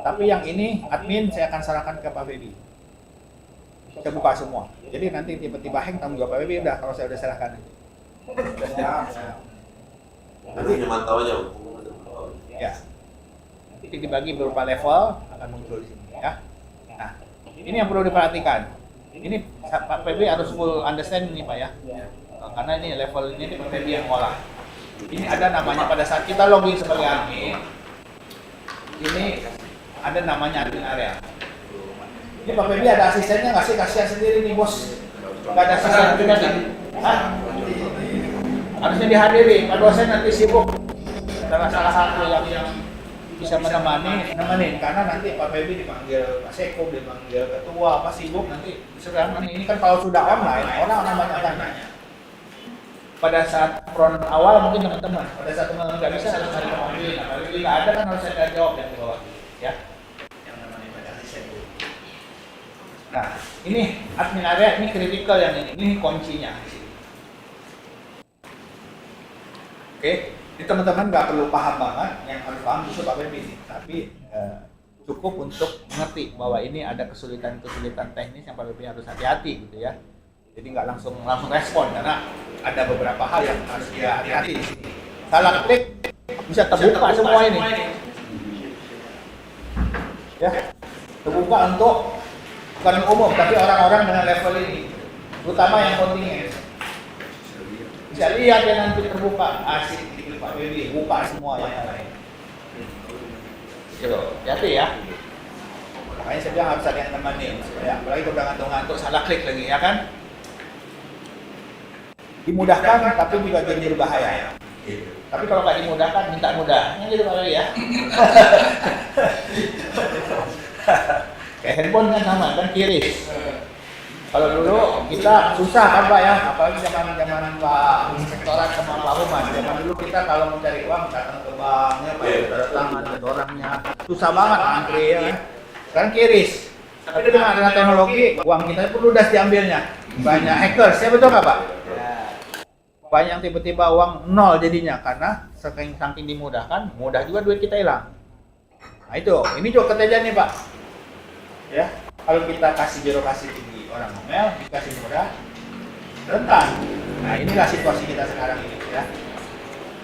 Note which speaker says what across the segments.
Speaker 1: Tapi yang ini admin saya akan serahkan ke Pak Feby. Saya buka semua. Jadi nanti tiba-tiba hang tanggung jawab Pak Feby udah kalau saya udah serahkan.
Speaker 2: Nanti hanya mantau aja.
Speaker 1: Ya. Nanti dibagi beberapa level akan muncul di sini ya. Nah, ini yang perlu diperhatikan. Ini Pak Feby harus full understand ini Pak ya. Karena ini level ini Pak Feby yang ngolah. Ini ada namanya pada saat kita login sebagai admin. Ini ada namanya admin area. Ini Pak Feby ada asistennya nggak sih? Kasihan sendiri nih bos. Nggak ada asisten juga nih. Hah? Harusnya dihadiri. Pak dosen nanti sibuk. Salah satu yang bisa nemenin karena nanti Pak Feby dipanggil Pak Seko, dipanggil ketua, Pak sibuk nanti serang. Ini kan kalau sudah online orang banyak tanya. Pada saat front awal mungkin teman-teman, pada saat teman-teman nggak bisa harus cari Pak Feby. Nah, Pak Feby nggak ada kan harus saya jawab yang di bawah, ya. Yang namanya pada asisten. Nah, ini admin area ini kritikal yang ini kuncinya. Oke. Ini teman-teman nggak perlu paham banget, yang harus paham justru Pak Feby ini. Tapi cukup untuk mengerti bahwa ini ada kesulitan-kesulitan teknis yang Pak Feby harus hati-hati gitu ya. Jadi nggak langsung respon karena ada beberapa hal yang harus dia hati-hati di sini. Salah klik bisa terbuka semua ini. Ya, terbuka untuk bukan umum tapi orang-orang dengan level ini, terutama yang kontingen. Bisa lihat ya nanti terbuka asik. Pak Feby buka semua yang lain. Gitu, hati ya. Makanya saya bilang harus ada yang nemenin supaya apalagi kalau udah ngantuk-ngantuk salah klik lagi ya kan. Dimudahkan tapi juga jadi berbahaya. Tapi kalau nggak dimudahkan minta mudahnya gitu Pak Feby ya. Kayak handphone kan sama kan kiris. Kalau dulu kita susah kan Pak ya, apalagi zaman Pak Inspektorat sama Pak Humas. Zaman dulu kita kalau mau cari uang datang ke banknya, Pak datang ada orangnya, susah banget antri ya kan. Sekarang kiris. Tapi dengan adanya teknologi, uang kita pun ludas diambilnya. Banyak hackers, ya betul nggak Pak? Banyak yang tiba-tiba uang nol jadinya karena saking dimudahkan, mudah juga duit kita hilang. Nah itu, ini juga kejadian nih Pak. Ya, kalau kita kasih birokrasi tinggi orang ngomel, dikasih mudah, rentan. Nah inilah situasi kita sekarang ini ya.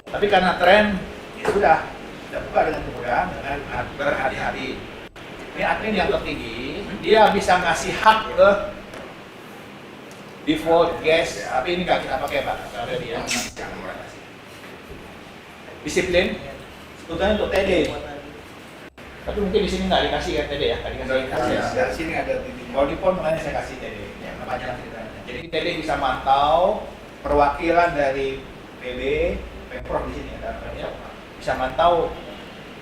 Speaker 1: Tapi karena tren, ya sudah buka dengan kemudahan, dengan berhati-hati. Ini admin yang tertinggi, dia bisa ngasih hak ke default guest, tapi ini nggak kita pakai Pak, karena dia disiplin, sebetulnya untuk TD. Tapi mungkin di sini nggak dikasih kan TD ya, nggak dikasih. Dari sini ada kalau di pon makanya saya kasih TD. Ya, panjang ceritanya. Jadi TD bisa mantau perwakilan dari PB, Pemprov di sini ada ya, bisa mantau.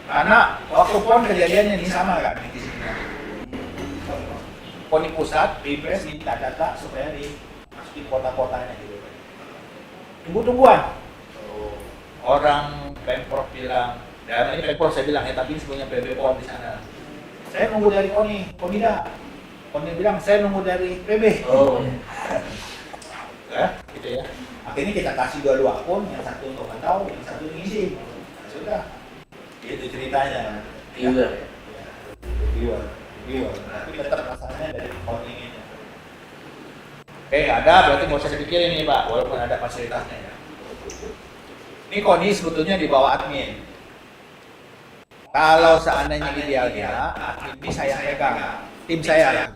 Speaker 1: Karena waktu pon kejadiannya ini sama kan di sini. Poni pusat, Bipres minta data supaya dimasukin kota-kotanya gitu. Tunggu-tungguan. Orang Pemprov bilang, dan ini Pemprov saya bilang ya, tapi sebelumnya PB PON di sana. Saya nunggu dari Konida. Koni bilang saya nunggu dari PB. Oh. Ya, gitu ya. Akhirnya kita kasih dua akun, yang satu untuk mantau, yang satu ngisi. Nah, sudah. Itu ceritanya.
Speaker 3: Viewer.
Speaker 1: Viewer. Tapi tetap masalahnya dari kontingennya. Oke, ada berarti nggak usah dipikirin nih Pak, walaupun ada fasilitasnya ya. Ini Koni sebetulnya di bawah admin. Kalau seandainya idealnya, admin ini saya pegang, tim saya.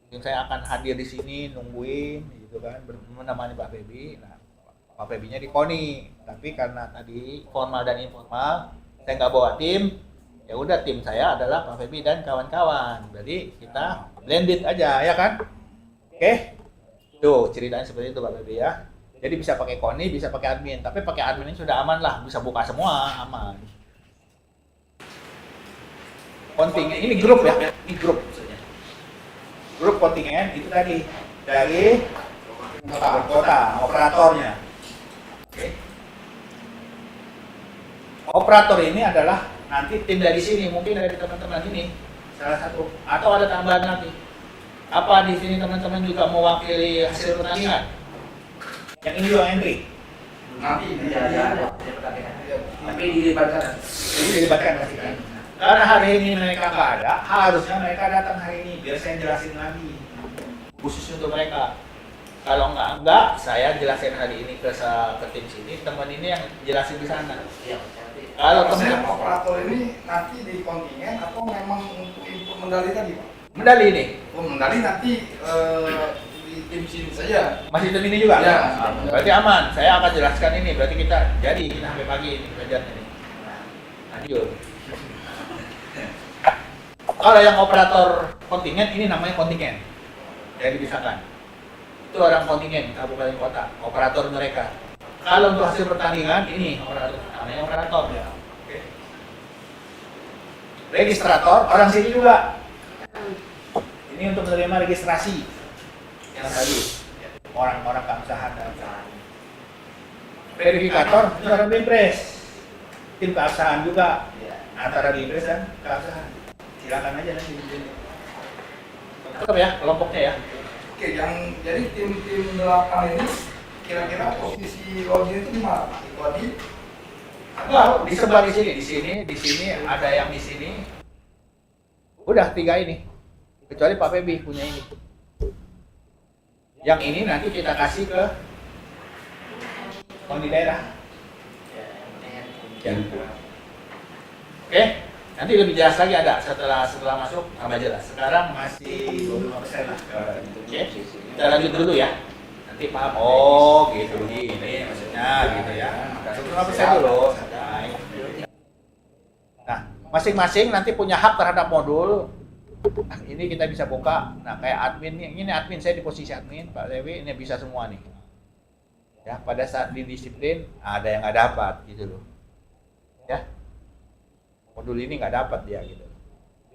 Speaker 1: Tim saya akan hadir di sini, nungguin, gitu kan, menemani Pak Feby. Nah, Pak Feby-nya di Koni. Tapi karena tadi formal dan informal, saya nggak bawa tim. Ya udah tim saya adalah Pak Feby dan kawan-kawan. Jadi kita blended aja, ya kan? Oke? Tuh ceritanya seperti itu Pak Feby ya. Jadi bisa pakai Koni, bisa pakai admin. Tapi pakai admin ini sudah aman lah, bisa buka semua, aman. Kontingen, ini grup ya, ini grup maksudnya. Grup kontingen itu tadi dari kota, operatornya. Oke. Operator ini adalah nanti tim dari sini, mungkin dari teman-teman sini salah satu, atau ada tambahan nanti. Apa di sini teman-teman juga mewakili hasil pertandingan? Yang ini juga entry.
Speaker 3: Nanti ada. Tapi dilibatkan.
Speaker 1: Jadi dilibatkan pasti kan. Karena hari ini mereka nggak ada, harusnya mereka datang hari ini biar saya jelasin lagi khusus untuk mereka. Kalau enggak, saya jelasin hari ini ke tim sini, teman ini yang jelasin di sana. Kalau
Speaker 3: Maksudnya
Speaker 1: teman
Speaker 3: operator ini nanti di kontingen atau memang untuk input medali tadi, Pak?
Speaker 1: medali ini
Speaker 3: Oh, medali nanti di tim sini saja.
Speaker 1: masih tim ini juga.
Speaker 3: Ya.
Speaker 1: Berarti aman. Saya akan jelaskan ini. Berarti kita sampai pagi ini belajarnya ini. Lanjut. Kalau yang operator kontingen ini namanya kontingen. Jadi dipisahkan. Itu orang kontingen kabupaten kota, operator mereka. Kalau untuk hasil pertandingan ini operator, namanya operator. Oke. Registrator orang sini juga. Ini untuk menerima registrasi yang tadi orang-orang keabsahan dan keabsahan. Verifikator itu orang Binpres, tim keabsahan juga antara Binpres dan keabsahan. Silakan aja nanti. Tetap ya kelompoknya ya.
Speaker 3: Oke, yang jadi tim-tim 8 ini kira-kira posisi login itu di mana, Pak? Itu tadi
Speaker 1: Enggak, disebar di sini ada yang di sini. Udah 3 ini. Kecuali Pak Febi punya ini. Yang ini nanti kita kasih ke di daerah. Ya. Oke, nanti lebih jelas lagi ada setelah masuk tambah jelas. Sekarang masih 25% lah. Oke, kita lanjut dulu ya. Nanti paham. Oh, gitu ini maksudnya gitu ya. 25% dulu. Nah, masing-masing nanti punya hak terhadap modul. Nah, ini kita bisa buka. Nah, kayak admin ini admin, saya di posisi admin, Pak Lewi ini bisa semua nih. Ya, pada saat di disiplin ada yang nggak dapat gitu loh. Ya. Modul ini nggak dapat dia gitu.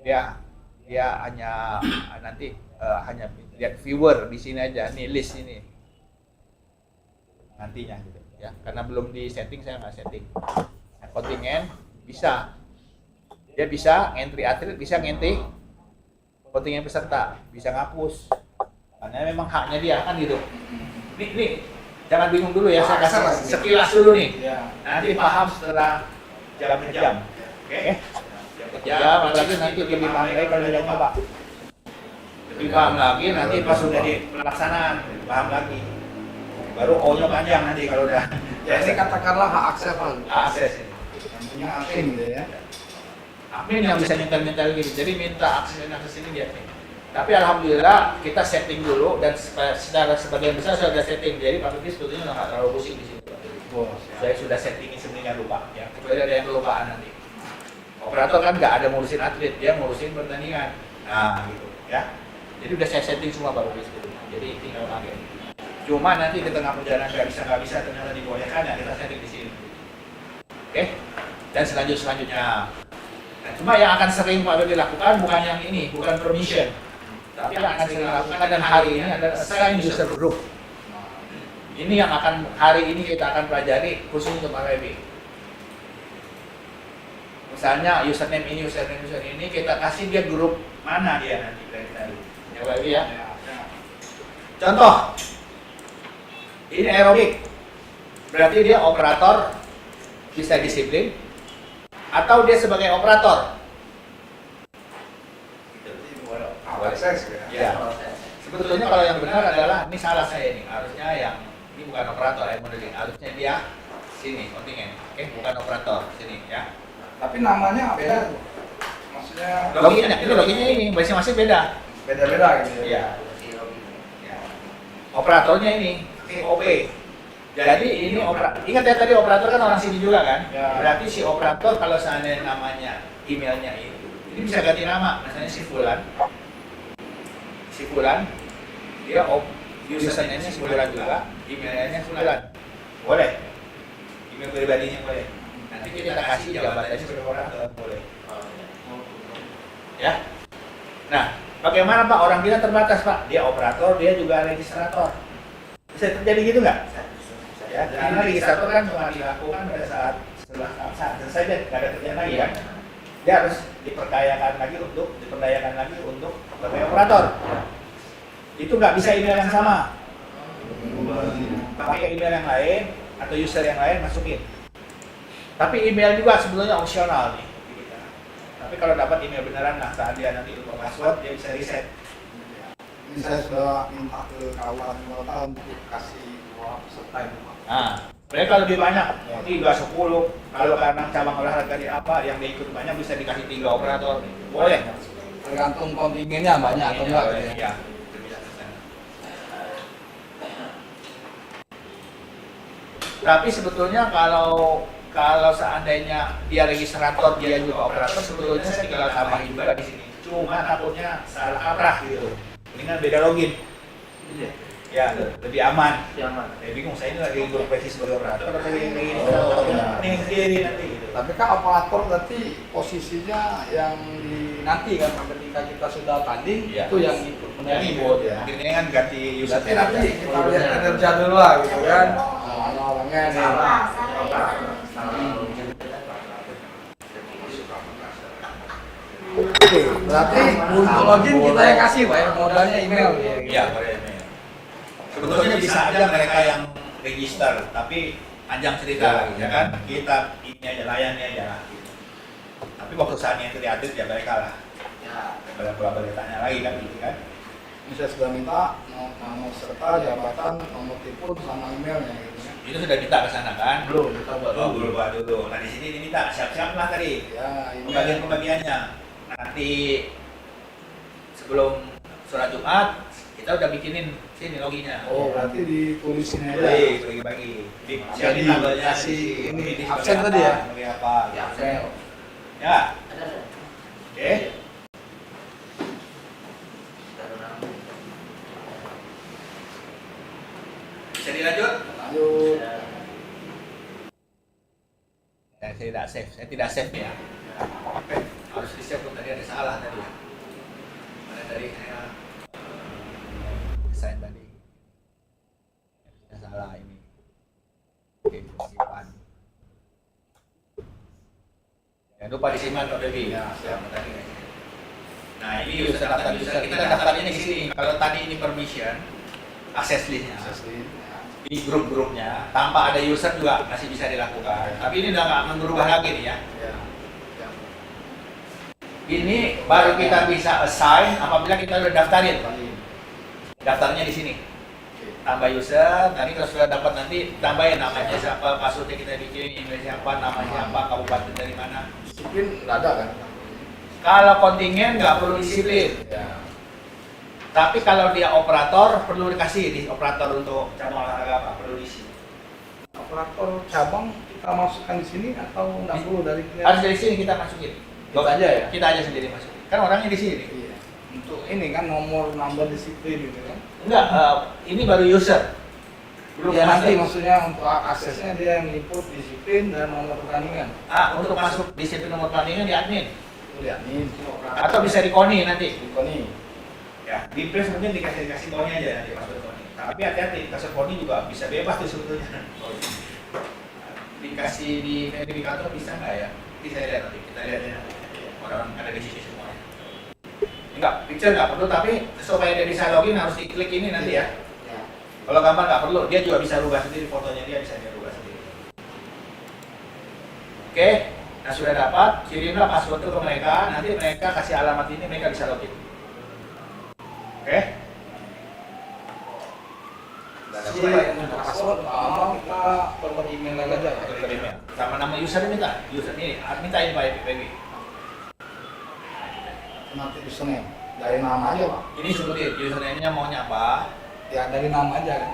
Speaker 1: Dia hanya nanti hanya lihat viewer di sini aja, nih list ini. Nantinya gitu ya. Karena belum di setting, saya nggak setting. Nah, kontingen bisa. Dia bisa entry atlet, bisa ngenti kontingen peserta, bisa ngapus. Karena memang haknya dia kan gitu. Nih, jangan bingung dulu ya, saya kasih sekilas dulu nih. Nanti paham setelah jam ke jam. Oke? Jam apalagi nanti lebih paham lagi kalau udah coba. Lebih paham lagi nanti pas sudah di pelaksanaan, paham lagi. Baru O-nya panjang nanti kalau udah.
Speaker 3: ya ini katakanlah hak akses, Pak.
Speaker 1: Akses ini.
Speaker 3: Yang punya admin gitu ya.
Speaker 1: Admin yang bisa nyentel gitu, jadi minta akses ini dia nih. Tapi alhamdulillah kita setting dulu dan secara sebagian besar saya sudah setting. Jadi Pak Fikri sebetulnya nggak terlalu pusing di situ. Saya sudah settingin sebenarnya lupa ya. Kecuali ada yang kelupaan nanti. Operator kan nggak ada ngurusin atlet, dia ngurusin pertandingan. Nah gitu ya. Jadi udah saya setting semua Pak Fikri sebetulnya. Jadi tinggal pakai. Cuma nanti di tengah perjalanan nggak bisa ternyata dibolehkan ya kita setting di sini. Oke? Dan selanjutnya. Nah, cuma yang akan sering Pak Febi lakukan bukan yang ini, bukan permission. Tapi yang akan sering lakukan dan hari ini adalah assign user group. Ini yang akan hari ini kita akan pelajari khusus untuk Pak Febi. Misalnya username ini kita kasih dia grup mana dia nanti dari ya Pak Febi ya. Contoh, ini aerobik. Berarti dia operator bisa disiplin. Atau dia sebagai operator.
Speaker 3: Akses ya.
Speaker 1: Sebetulnya kalau yang benar adalah ini salah saya nih. Harusnya yang ini bukan operator yang modeling. Harusnya dia sini kontingen. Oke, bukan operator sini ya.
Speaker 3: Tapi namanya beda tuh. Maksudnya
Speaker 1: Loginnya ini masing-masing beda.
Speaker 3: beda-beda gitu ya.
Speaker 1: Iya. Ya. Operatornya ini OP. Jadi ini ingat ya tadi operator kan orang sini juga kan?
Speaker 3: Ya.
Speaker 1: Berarti si operator kalau seandainya namanya emailnya ini bisa ganti nama, misalnya si Fulan, dia username-nya si Fulan juga, emailnya Fulan, boleh, email pribadinya boleh. Nanti kita kasih jabatannya sebagai operator boleh. Ya. Nah, bagaimana Pak? Orang kita terbatas Pak, dia operator, dia juga registrator. Bisa terjadi gitu nggak? Ya, karena registrator kan cuma dilakukan pada saat setelah selesai dan nggak ada kerjaan lagi kan. Dia harus diperdayakan lagi untuk sebagai operator. Itu nggak bisa email yang sama. Pakai email yang lain atau user yang lain masukin. Tapi email juga sebetulnya opsional nih. Tapi kalau dapat email beneran, nah saat dia nanti lupa password, dia bisa reset.
Speaker 3: Ini saya sudah minta ke kawan kota untuk kasih 2 peserta itu, Pak.
Speaker 1: Nah, mereka lebih banyak, 3, 10. Kalau karena cabang olahraga di apa yang dia ikut banyak bisa dikasih 3 operator. Boleh.
Speaker 3: Tergantung kontingennya banyak atau enggak gitu ya.
Speaker 1: Iya. Tapi sebetulnya kalau seandainya dia registrator, dia juga operator, sebetulnya saya tinggal tambahin juga di sini. Cuma takutnya salah kaprah gitu. Mendingan beda login. Ya, lebih aman. Saya bingung, saya ini lagi berprofesi sebagai operator atau ini sendiri nanti gitu.
Speaker 3: Tapi kan operator berarti posisinya yang nanti kan ketika kita sudah tanding
Speaker 1: Iya.
Speaker 3: itu yang ikut
Speaker 1: Yang ikut ya. Mungkin ini kan ganti user.
Speaker 3: Berarti nanti kita lihat kinerja dulu lah gitu kan. Orangnya nih. Oke, berarti untuk login kita yang kasih Pak ya, modalnya email ya.
Speaker 1: Iya, boleh email. Sebetulnya bisa aja mereka yang register, tapi panjang cerita, ya kan? Kita ini aja layannya aja lah. Gitu. Tapi waktu saatnya itu diatur ya mereka lah. Ya, boleh tanya lagi kan gitu kan?
Speaker 3: Ini saya sudah minta nama serta jabatan, nomor telepon sama emailnya gitu ya.
Speaker 1: Itu sudah minta ke sana kan?
Speaker 3: Belum, kita buat
Speaker 1: Belum buat dulu. Nah di sini diminta siap-siap lah tadi.
Speaker 3: Ya, ini
Speaker 1: Pembagian-pembagiannya. Nanti sebelum sholat Jumat kita udah bikinin sini loginya.
Speaker 3: Oh, berarti ditulisin aja.
Speaker 1: Bagi-bagi. Siapin tabelnya
Speaker 3: kasih ini
Speaker 1: sebagai
Speaker 3: absen
Speaker 1: apa,
Speaker 3: tadi ya?
Speaker 1: sebagai apa?
Speaker 3: Ya, absen.
Speaker 1: Ya. Oke. Bisa dilanjut?
Speaker 3: Lanjut.
Speaker 1: Saya tidak save ya. Oke. Harus di save, tadi ada salah tadi ya. Mana tadi saya desain tadi. Ada salah ini. Oke, simpan. Jangan lupa disimpan Pak Devi.
Speaker 3: Ya, siap.
Speaker 1: Tadi. Nah ini user daftar user, kita daftarnya di sini. Kalau tadi ini permission, access listnya. Ini grup-grupnya, tanpa ada user juga masih bisa dilakukan. Tapi ini udah nggak berubah lagi nih ya.
Speaker 3: Ya.
Speaker 1: Ini baru kita bisa assign apabila kita udah daftarin. Daftarnya di sini. Tambah user, nanti kalau sudah dapat nanti tambahin namanya siapa, passwordnya kita bikin, email siapa, nama siapa, kabupaten dari mana.
Speaker 3: Disiplin nggak ada kan?
Speaker 1: Kalau kontingen nggak perlu disiplin.
Speaker 3: Ya.
Speaker 1: Tapi kalau dia operator perlu dikasih di operator untuk cabang olahraga apa perlu diisi.
Speaker 3: Operator cabang kita masukkan di sini atau nggak perlu dari
Speaker 1: Harus dari sini kita masukin.
Speaker 3: Kita aja ya?
Speaker 1: Kita aja sendiri masukin. Kan orangnya di sini.
Speaker 3: Iya. Untuk ini kan nomor number disiplin gitu kan?
Speaker 1: Enggak, ini baru user. Belum
Speaker 3: Ya nanti
Speaker 1: masuk.
Speaker 3: maksudnya untuk aksesnya dia yang input disiplin dan nomor pertandingan.
Speaker 1: Untuk masuk disiplin nomor pertandingan di admin.
Speaker 3: Lihat nih.
Speaker 1: Atau bisa di KONI nanti.
Speaker 3: Nih.
Speaker 1: Ya, di press mungkin dikasih KONI aja nanti password KONI. Tapi hati-hati, password KONI juga bisa bebas tuh sebetulnya. Dikasih di verifikator bisa nggak ya? Bisa lihat nanti, kita lihat ya. Orang ada di sini semuanya. Enggak, picture nggak perlu, tapi supaya dia bisa login harus diklik ini nanti ya. Kalau gambar nggak perlu, dia juga bisa rubah sendiri, fotonya dia bisa dia rubah sendiri. Oke, nah sudah dapat, kirimlah password itu ke mereka, nanti mereka kasih alamat ini, mereka bisa login. Oke?
Speaker 3: Siapa yang minta password? Kalau kita per email aja ya.
Speaker 1: Ke email. Sama nama user minta, user ini, minta ini Pak PG.
Speaker 3: Nanti username dari nama aja Pak.
Speaker 1: Ini sebutin, username-nya maunya apa?
Speaker 3: Ya dari nama aja kan.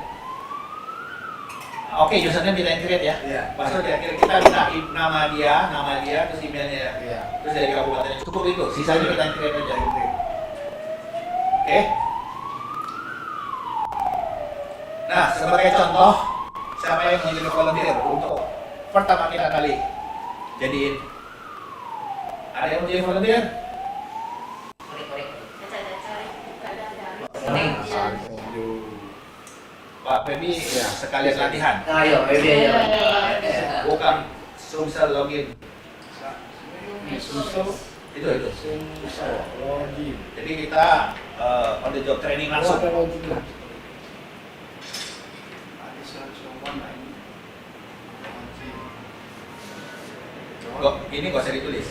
Speaker 1: Oke, username kita yang create ya.
Speaker 3: Iya.
Speaker 1: Password kita minta nama dia, terus emailnya.
Speaker 3: Iya.
Speaker 1: Terus dari kabupaten cukup itu, sisanya kita yang create aja. Oke. Nah, sebagai contoh, siapa yang mau jadi volunteer untuk pertama kali jadiin? Ada yang mau jadi volunteer? Pak Feby sekalian latihan.
Speaker 4: Ayo, Feby aja.
Speaker 1: Bukan sumsel login.
Speaker 3: Susul
Speaker 1: Itu.
Speaker 3: Susul login.
Speaker 1: Jadi kita on the job training langsung.
Speaker 3: Ada login lah. Tadi saya coba lagi.
Speaker 1: Ini gak usah ditulis.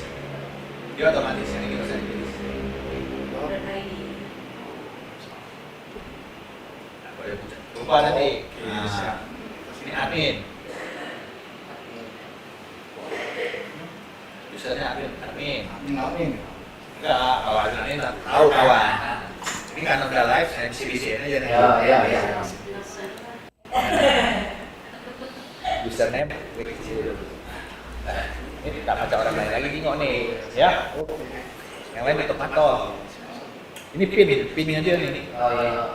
Speaker 1: Dia otomatis ini kita sendiri. Lupa nanti. Nah, ini admin. Usernya admin.
Speaker 3: Amin.
Speaker 1: Enggak, kalau admin tahu kawan. Ini kan udah live, saya bisi-bisiin aja nih.
Speaker 3: Ya.
Speaker 1: Username, klik di situ. Nah, ini tak baca orang lain lagi bingung nih, ya. Yang lain itu patok. Ini pinnya dia nih.
Speaker 3: Oh iya.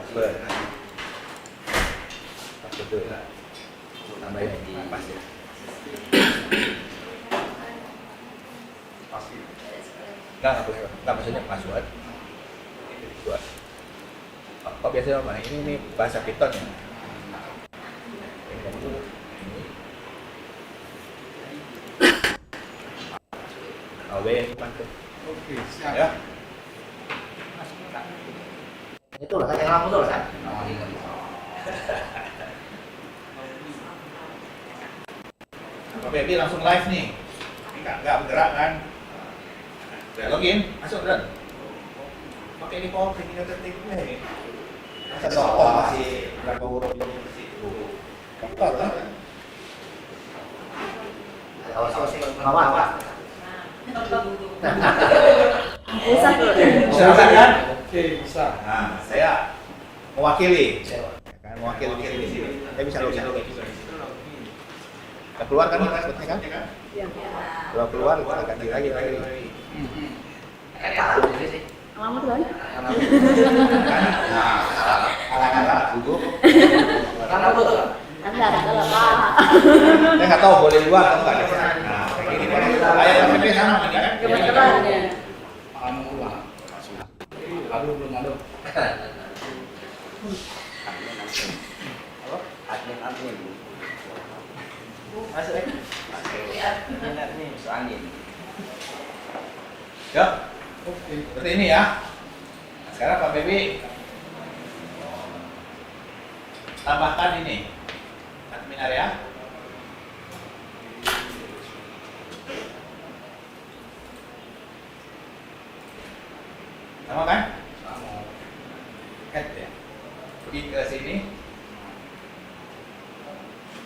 Speaker 1: Password. Password. Tambahin pas ya. Enggak boleh. Enggak maksudnya password. Password. Kok biasanya apa? Ini bahasa Python ya. OW yang depan tuh.
Speaker 3: Oke, siap.
Speaker 1: Ya.
Speaker 4: Itu loh, saya lampu tuh loh, San.
Speaker 1: Baby langsung live nih. Ini nggak bergerak kan? Udah login, masuk Dan. Pakai ini power ini ketik nih. Masa dokter masih berapa huruf belum bersih? Dokter kan?
Speaker 4: Awas, Pak.
Speaker 5: Bisa tuh.
Speaker 1: Bisa kan?
Speaker 3: Oke, bisa.
Speaker 1: Nah, saya mewakili. Kan mewakili di sini. Saya bisa login. Kita keluar kan passwordnya kan?
Speaker 5: Iya.
Speaker 1: Kalau keluar kita ganti lagi.
Speaker 5: Alamat kan?
Speaker 1: Nah, ala-ala duduk.
Speaker 5: Anda adalah Pak.
Speaker 1: Saya nggak tahu boleh luar atau nggak. Nah, kayak gini kan. Kayak KTP sama ini kan?
Speaker 5: Kebetulan ya.
Speaker 3: Kamu ulang. Aduh, belum ada.
Speaker 4: Admin. Masuk ya. Admin, soalnya.
Speaker 1: Ya,
Speaker 3: Oke.
Speaker 1: seperti ini ya. Nah, sekarang Pak Bebi tambahkan ini admin area. Sama kan? Add ya. Pergi ke sini.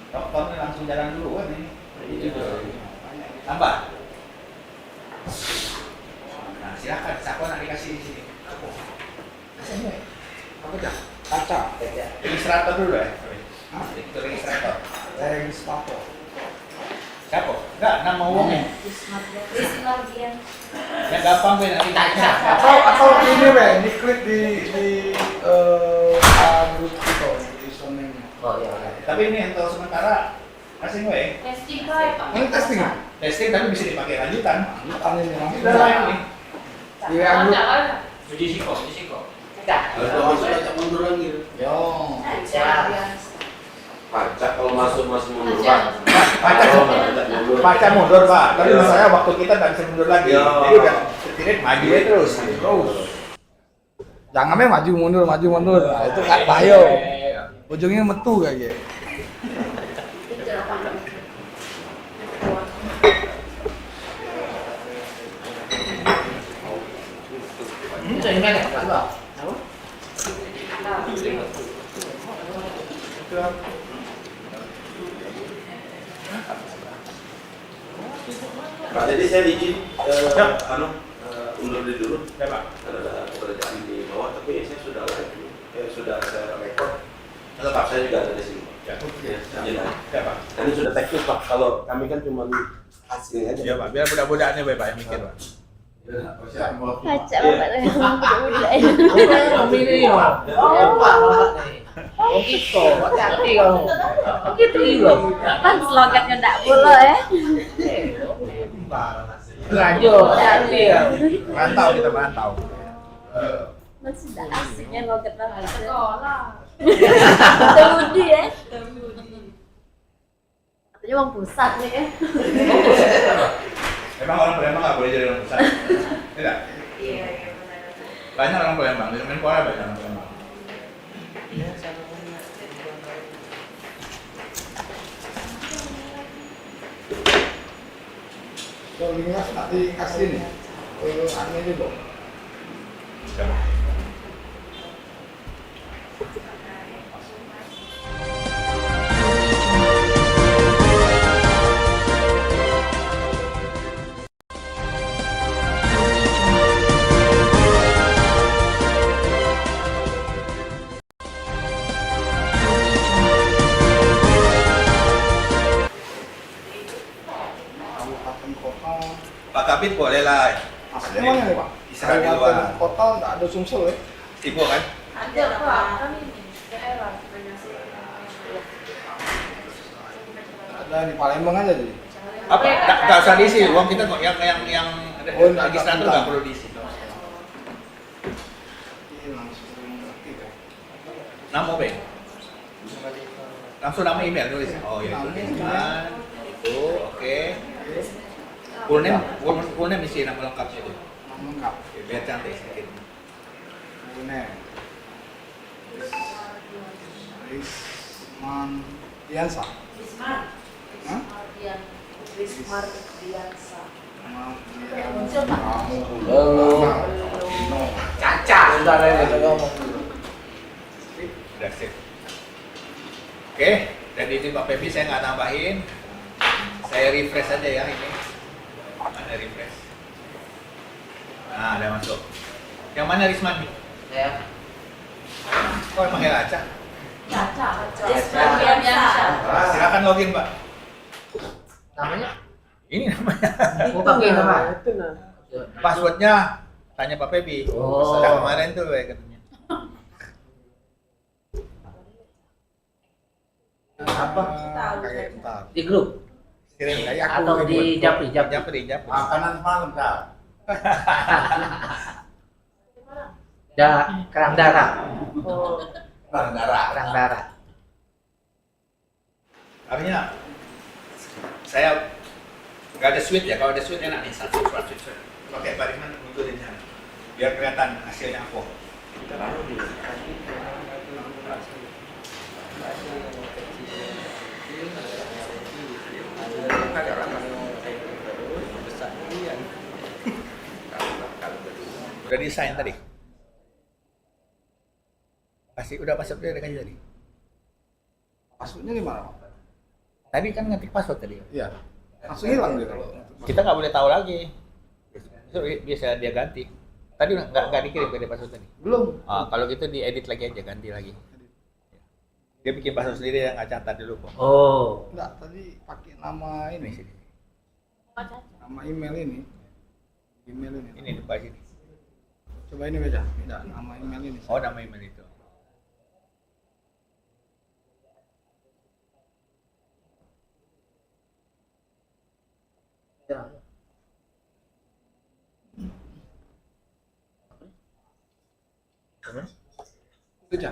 Speaker 1: Kamu langsung jalan dulu kan ini. Tambah. Nah, silakan. Siapa nak dikasih di sini? Kasih apa dah?
Speaker 3: Kaca.
Speaker 1: Registrator dulu ya. Itu registrator.
Speaker 3: Registrator.
Speaker 1: Siapa? Enggak, nama uangnya.
Speaker 5: Bagian.
Speaker 1: Yang gampang Ben nanti tanya.
Speaker 3: Atau ini Ben, diklik di grup kita di username-nya.
Speaker 4: Oh iya.
Speaker 1: Tapi ini untuk sementara kasih gue.
Speaker 5: Testing drive.
Speaker 3: Ini testing ya?
Speaker 1: Testing tapi bisa dipakai lanjutan.
Speaker 3: Bukan ini langsung.
Speaker 1: Sudah live nih.
Speaker 3: Iya, grup.
Speaker 4: Uji siko.
Speaker 2: Kalau masuk ajak mundur lagi.
Speaker 3: Yo.
Speaker 2: Pajak kalau masuk masih mundur Pak.
Speaker 1: Pajak
Speaker 2: Kalau nggak ajak mundur.
Speaker 1: Baca mundur Pak. Tapi
Speaker 2: Ya.
Speaker 1: masalahnya waktu kita nggak bisa mundur lagi.
Speaker 2: Ya.
Speaker 1: Jadi udah setirit maju ya terus.
Speaker 3: Jangan sampai maju mundur. Nah, itu kan bahaya. Ujungnya metu kayak gitu.
Speaker 4: Itu ini kan, Pak.
Speaker 2: Pak, jadi saya izin
Speaker 1: Ya.
Speaker 2: undur dulu.
Speaker 1: Ya Pak.
Speaker 2: Ada pekerjaan di bawah, tapi saya sudah live, sudah saya record.
Speaker 1: Tetap
Speaker 2: Saya juga ada di sini.
Speaker 1: Ya.
Speaker 2: Ya, izin.
Speaker 1: Ya Pak.
Speaker 2: Nah, ini sudah teknis Pak. Kalau kami kan cuma hasil aja.
Speaker 1: Ya Pak. Biar budak-budaknya Pak yang mikir Pak.
Speaker 5: Baca Bapak lagi budak-budak.
Speaker 4: Memilih ya. Oh gitu, hati-hati kamu.
Speaker 5: Gitu. Kan slogannya enggak boleh ya.
Speaker 4: Lanjut, hati-hati ya.
Speaker 1: Mantau kita mantau.
Speaker 5: Masih enggak asiknya logat Bapak. Sekolah. Budi ya. Katanya uang pusat nih ya.
Speaker 1: Memang orang Palembang nggak boleh jadi orang besar. Tidak.
Speaker 5: Iya benar.
Speaker 1: Banyak orang Palembang. Di Menpora banyak orang Palembang.
Speaker 3: linknya nanti kasih nih ke admin itu dong. Kabupaten kota.
Speaker 1: Pak Kabit boleh lah.
Speaker 3: Aslinya mana nih Pak?
Speaker 1: Istirahat di
Speaker 3: Kabupaten
Speaker 1: luar.
Speaker 3: kota nggak ada Sumsel ya?
Speaker 1: Ibu kan?
Speaker 5: Ada Pak, kan ini daerah.
Speaker 3: Ada di Palembang aja jadi.
Speaker 1: Apa? Nggak usah diisi. Uang kita kok yang
Speaker 3: Oh, nggak
Speaker 1: registrator
Speaker 3: tentang.
Speaker 1: nggak perlu diisi.
Speaker 3: Ini langsung aktif ya.
Speaker 1: Nama apa? Langsung nama email tulis. Oh ya itu. Nah, itu oke. Full name isi nama lengkapnya itu.
Speaker 3: Nama lengkap.
Speaker 1: Oke, biar cantik sedikit.
Speaker 3: Bener. Risman Diansa. Hah?
Speaker 4: Caca. Bentar ya, kita ngomong.
Speaker 1: Udah sip. Oke, dan itu Pak Pepi saya nggak tambahin. Saya refresh aja ya ini. Ada refresh. Nah, ada masuk. Yang mana Risman?
Speaker 4: Ya.
Speaker 1: Kok pakai kaca? Silakan login, Pak.
Speaker 4: Namanya?
Speaker 1: Ini namanya.
Speaker 4: Mau pakai nama?
Speaker 1: Passwordnya tanya Pak Pepi.
Speaker 4: Oh.
Speaker 1: Yang kemarin tuh katanya.
Speaker 4: Apa?
Speaker 3: Kayak entar.
Speaker 4: Di grup?
Speaker 1: Kirim kayak
Speaker 4: Atau di Japri?
Speaker 1: Japri.
Speaker 3: Makanan malam dah.
Speaker 4: Kerang darah.
Speaker 1: Barang darah.
Speaker 4: Kerang darah.
Speaker 1: Artinya saya nggak ada sweet ya. Kalau ada sweet enak nih, satu sweet. Oke, Pak Risman mundur di sana. Biar kelihatan hasilnya apa. Udah desain tadi? Pasti udah passwordnya udah kasih tadi?
Speaker 3: Passwordnya di mana Pak?
Speaker 1: Tadi kan ngetik password tadi.
Speaker 3: Iya. Langsung hilang dia kalau.
Speaker 1: Kita nggak boleh tahu lagi. Itu bisa dia ganti. Tadi nggak dikirim ke dia password tadi.
Speaker 3: Belum.
Speaker 1: Ah, kalau gitu diedit lagi aja, ganti lagi. Dia bikin password sendiri yang nggak catat dulu kok.
Speaker 4: Oh.
Speaker 3: Enggak, tadi pakai nama ini.
Speaker 1: Ini sini.
Speaker 3: Nama email ini. Email ini.
Speaker 1: Ini di bawah sini.
Speaker 3: Coba ini baca. Tidak, nama email ini.
Speaker 1: Oh, nama email itu.
Speaker 4: Ya.
Speaker 3: Baca.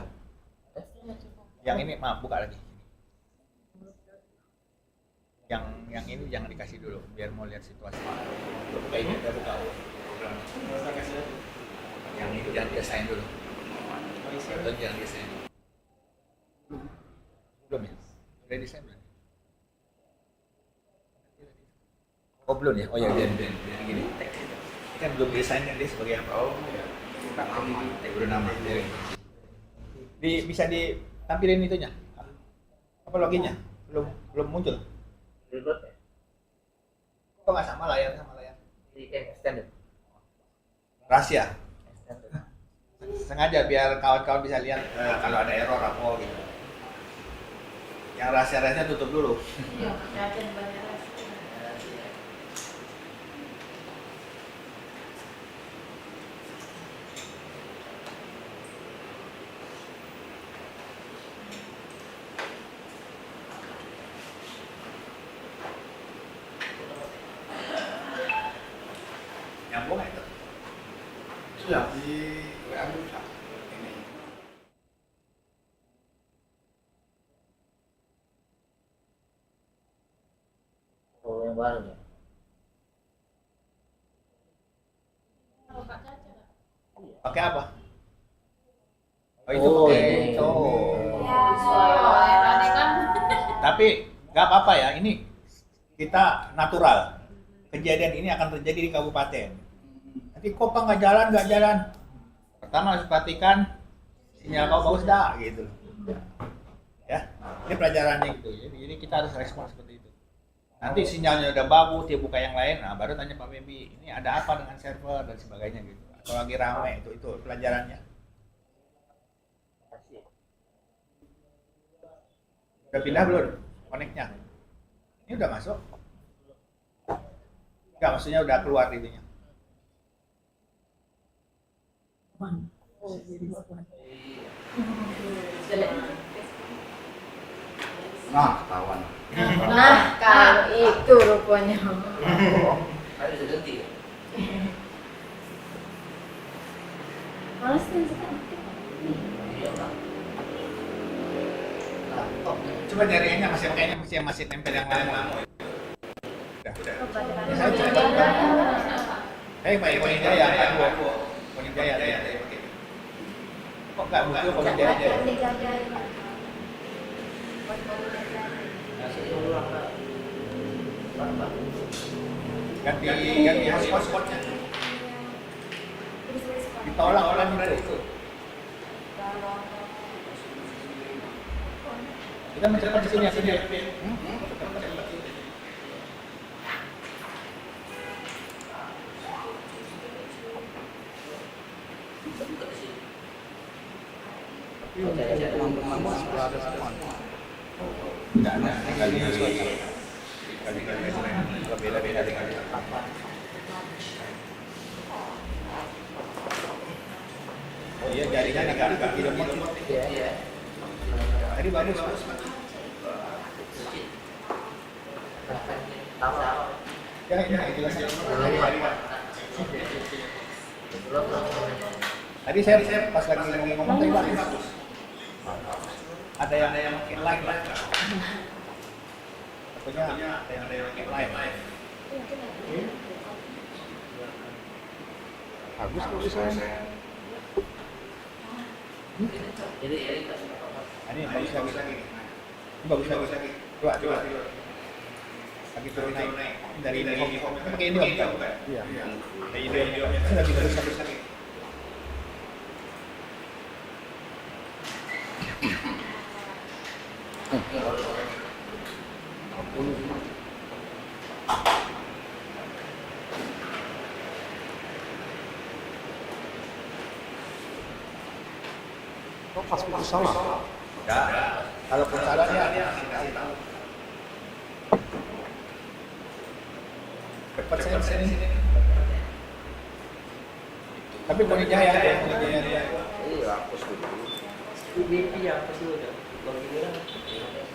Speaker 1: Yang ini maaf buka lagi. Yang ini jangan dikasih dulu biar mau lihat situasi. Buka ini udah buka program. Yang ini jangan diasain dulu. Atau jangan diasain. Belum ya? Udah desain belum? Oh belum ya? Oh ya biar gini. Ini kan belum desain kan dia sebagai apa? Oh ya. Udah nama. Bisa ditampilin itunya? Apa loginnya? Belum muncul.
Speaker 4: Ribet ya?
Speaker 1: Kok nggak sama layar sama layar?
Speaker 4: Di extended.
Speaker 1: Rahasia.
Speaker 4: Extended.
Speaker 1: Sengaja biar kawan-kawan bisa lihat kalau ada error apa gitu. Yang rahasia-rahasia tutup dulu. Nyambung nggak itu?
Speaker 3: Sudah di WA bisa. Ini.
Speaker 4: Oh, yang baru ya?
Speaker 1: Pakai apa? Oh itu
Speaker 4: Oh,
Speaker 1: pakai
Speaker 4: ini.
Speaker 1: itu.
Speaker 5: Ya,
Speaker 1: Tapi nggak apa-apa ya, ini kita natural. kejadian ini akan terjadi di kabupaten. Nanti kok Pak nggak jalan. Pertama harus perhatikan sinyal kau bagus dah gitu. Ya, ini pelajarannya gitu. Jadi kita harus respon seperti itu. Nanti sinyalnya udah bagus, dia buka yang lain, nah baru tanya Pak Febi, ini ada apa dengan server dan sebagainya gitu. Atau lagi ramai itu pelajarannya. Udah pindah belum connect-nya? Ini udah masuk? Enggak, maksudnya udah keluar itunya.
Speaker 3: Nah, ketahuan.
Speaker 5: Nah, kalau itu rupanya.
Speaker 4: Ada bisa ganti ya?
Speaker 5: Males nih sekarang.
Speaker 4: Iya lah. Laptop.
Speaker 1: Coba jaringannya masih nempel yang lama. Udah. Saya
Speaker 5: Coba
Speaker 1: coba. Pakai Poni Jaya, aku. Poni Jaya. Kok enggak butuh Poni Jaya?
Speaker 4: Masih ulang lah. Berapa?
Speaker 1: Ganti hotspotnya. Ditolak orang itu. Kita mencetak di sini ya.
Speaker 4: Buka di sini.
Speaker 1: Tidak ada. Beda-beda dengan apa? Oh iya, jaringan agak tidak lemot.
Speaker 4: Iya.
Speaker 1: Tadi bagus.
Speaker 4: Tahu.
Speaker 1: Jangan jelas.
Speaker 4: Belum.
Speaker 1: Tadi saya pas lagi ngomong tadi bagus. Ada yang makin live lah. Pokoknya ada yang makin live. Bagus kok bisa.
Speaker 4: Jadi
Speaker 1: Ini bagus lagi. Ini bagus lagi. Coba. Lagi turun naik. Dari ini. Pakai ini bukan? Iya. Dari ini. Lagi bagus lagi. Pas putus salah. Enggak. Kalaupun salah dia kasih tahu. Cepat sini. Tapi Poni Jaya.
Speaker 2: Iya, hapus dulu.
Speaker 4: UBP yang apa sih udah?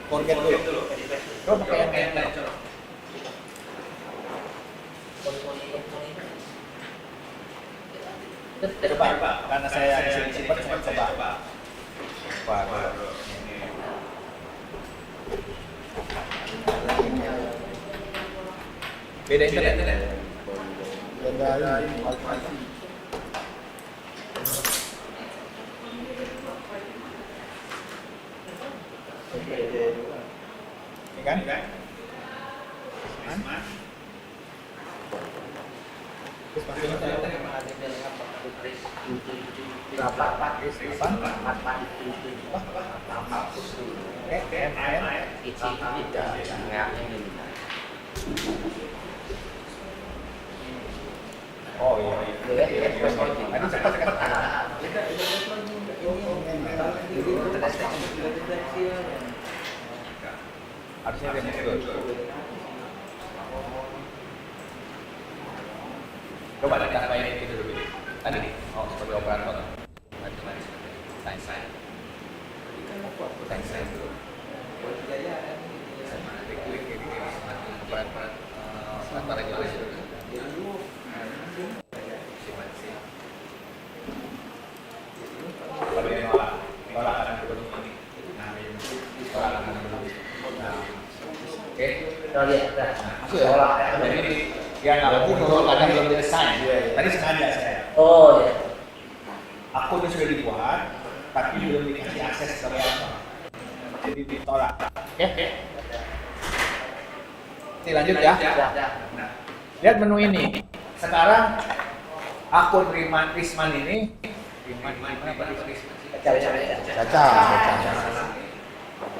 Speaker 1: Forget dulu. Coba pakai yang lain. Coba, karena saya di sini cepat, saya coba. Beda internet. Beda wifi. Ini kan? Terus maksudnya oh iya. Ini cepat kan? Harusnya dia muncul. Coba kita main itu dulu. Tadi sebagai operator. Sign. Sign dulu. Klik ini operator regulasi dulu. Kalau dia tolak akan dulu ini. Tolak akan dulu. Oke. Jadi ya nanti kalau kadang belum desain. Tadi sengaja saya.
Speaker 4: Oh ya.
Speaker 1: Akunnya sudah dibuat, tapi belum dikasih akses ke apa. Jadi ditolak. Oke. Oke, lanjut ya.
Speaker 4: Sudah.
Speaker 1: Nah, Lihat menu ini. Sekarang akun Risman ini Caca.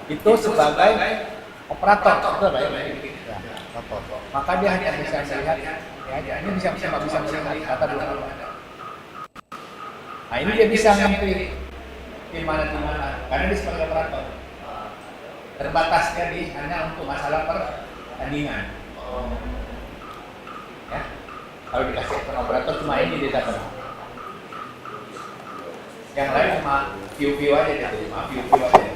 Speaker 1: Itu sebagai operator, betul Pak ya? Ya, operator. Maka dia hanya bisa melihat ya, ini bisa melihat kata belum ada. Nah, ini dia bisa nge-klik di mana karena dia sebagai operator. Terbatasnya hanya untuk masalah pertandingan. Ya. Kalau dikasih akun operator cuma ini dia dapat. Yang lain cuma view aja gitu, cuma view aja.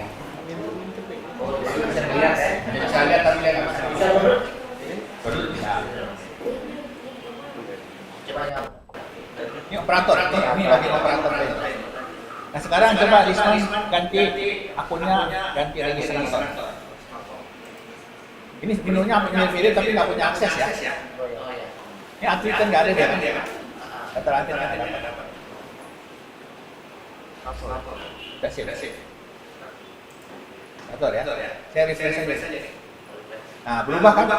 Speaker 4: Oh, jadi bisa lihat ya.
Speaker 1: Bisa lihat tapi dia nggak bisa.
Speaker 4: Bisa bro.
Speaker 1: Baru bisa.
Speaker 4: Coba ya.
Speaker 1: Ini operator, ini lagi operator ini. Nah sekarang coba Risman ganti akunnya, ganti registrator. Ini menunya mirip tapi nggak punya akses ya.
Speaker 4: Oh ya.
Speaker 1: Ini atlet kan nggak ada dia kan? Data atlet nggak ada. Udah sip. Atur ya. Saya refresh aja. Nah berubah kan?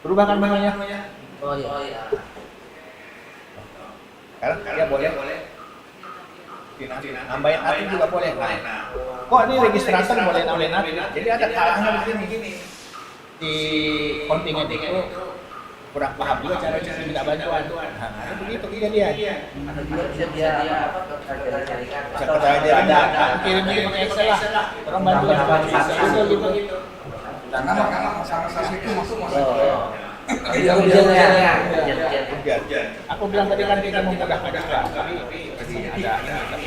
Speaker 1: Berubah kan menunya?
Speaker 4: Oh iya.
Speaker 1: Sekarang dia boleh nambahin atlet juga boleh. Nah, kok ini registrator boleh nambahin atlet? Jadi ada kalahnya begini. Di kontingen itu kurang paham juga cara minta bantuan. Nah, begitu dia.
Speaker 4: Ada juga bisa dia apa?
Speaker 1: Sekretariat ada kirim pakai Excel lah. Orang bantuan gitu.
Speaker 3: Karena masa-masa itu masuk.
Speaker 4: Iya, ujiannya.
Speaker 1: Aku bilang tadi kan kita memudahkan juga, tapi ada ini, tapi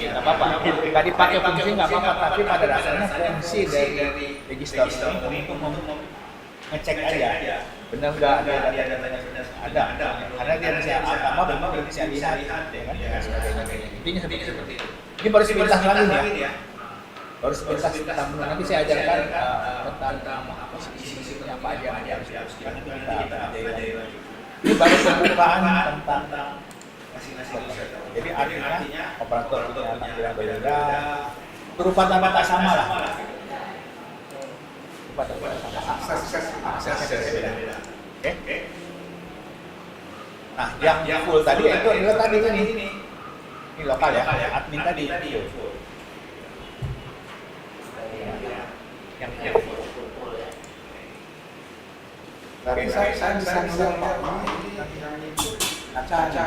Speaker 1: nggak apa-apa. Nggak dipakai fungsi nggak apa-apa, tapi pada dasarnya fungsi dari register ini untuk ngecek aja, benar nggak ada datanya ada, karena dia bisa agama memang dia bisa lihat, ya kan? Intinya seperti itu. Ini baru sepintas lagi nih ya. Baru sepintas tentang menu. Nanti saya ajarkan tentang isi-isinya apa aja yang harus dilakukan. Ini baru pembukaan tentang masing-masing. Jadi artinya operator punya tampilan berbeda, berupa data sama lah. Berupa data sama. Aksesnya berbeda. Oke. Nah, yang full tadi itu adalah tadi ini. Ini lokal ya, admin tadi. Yang
Speaker 3: Tapi saya bisa melihat Pak ini kaca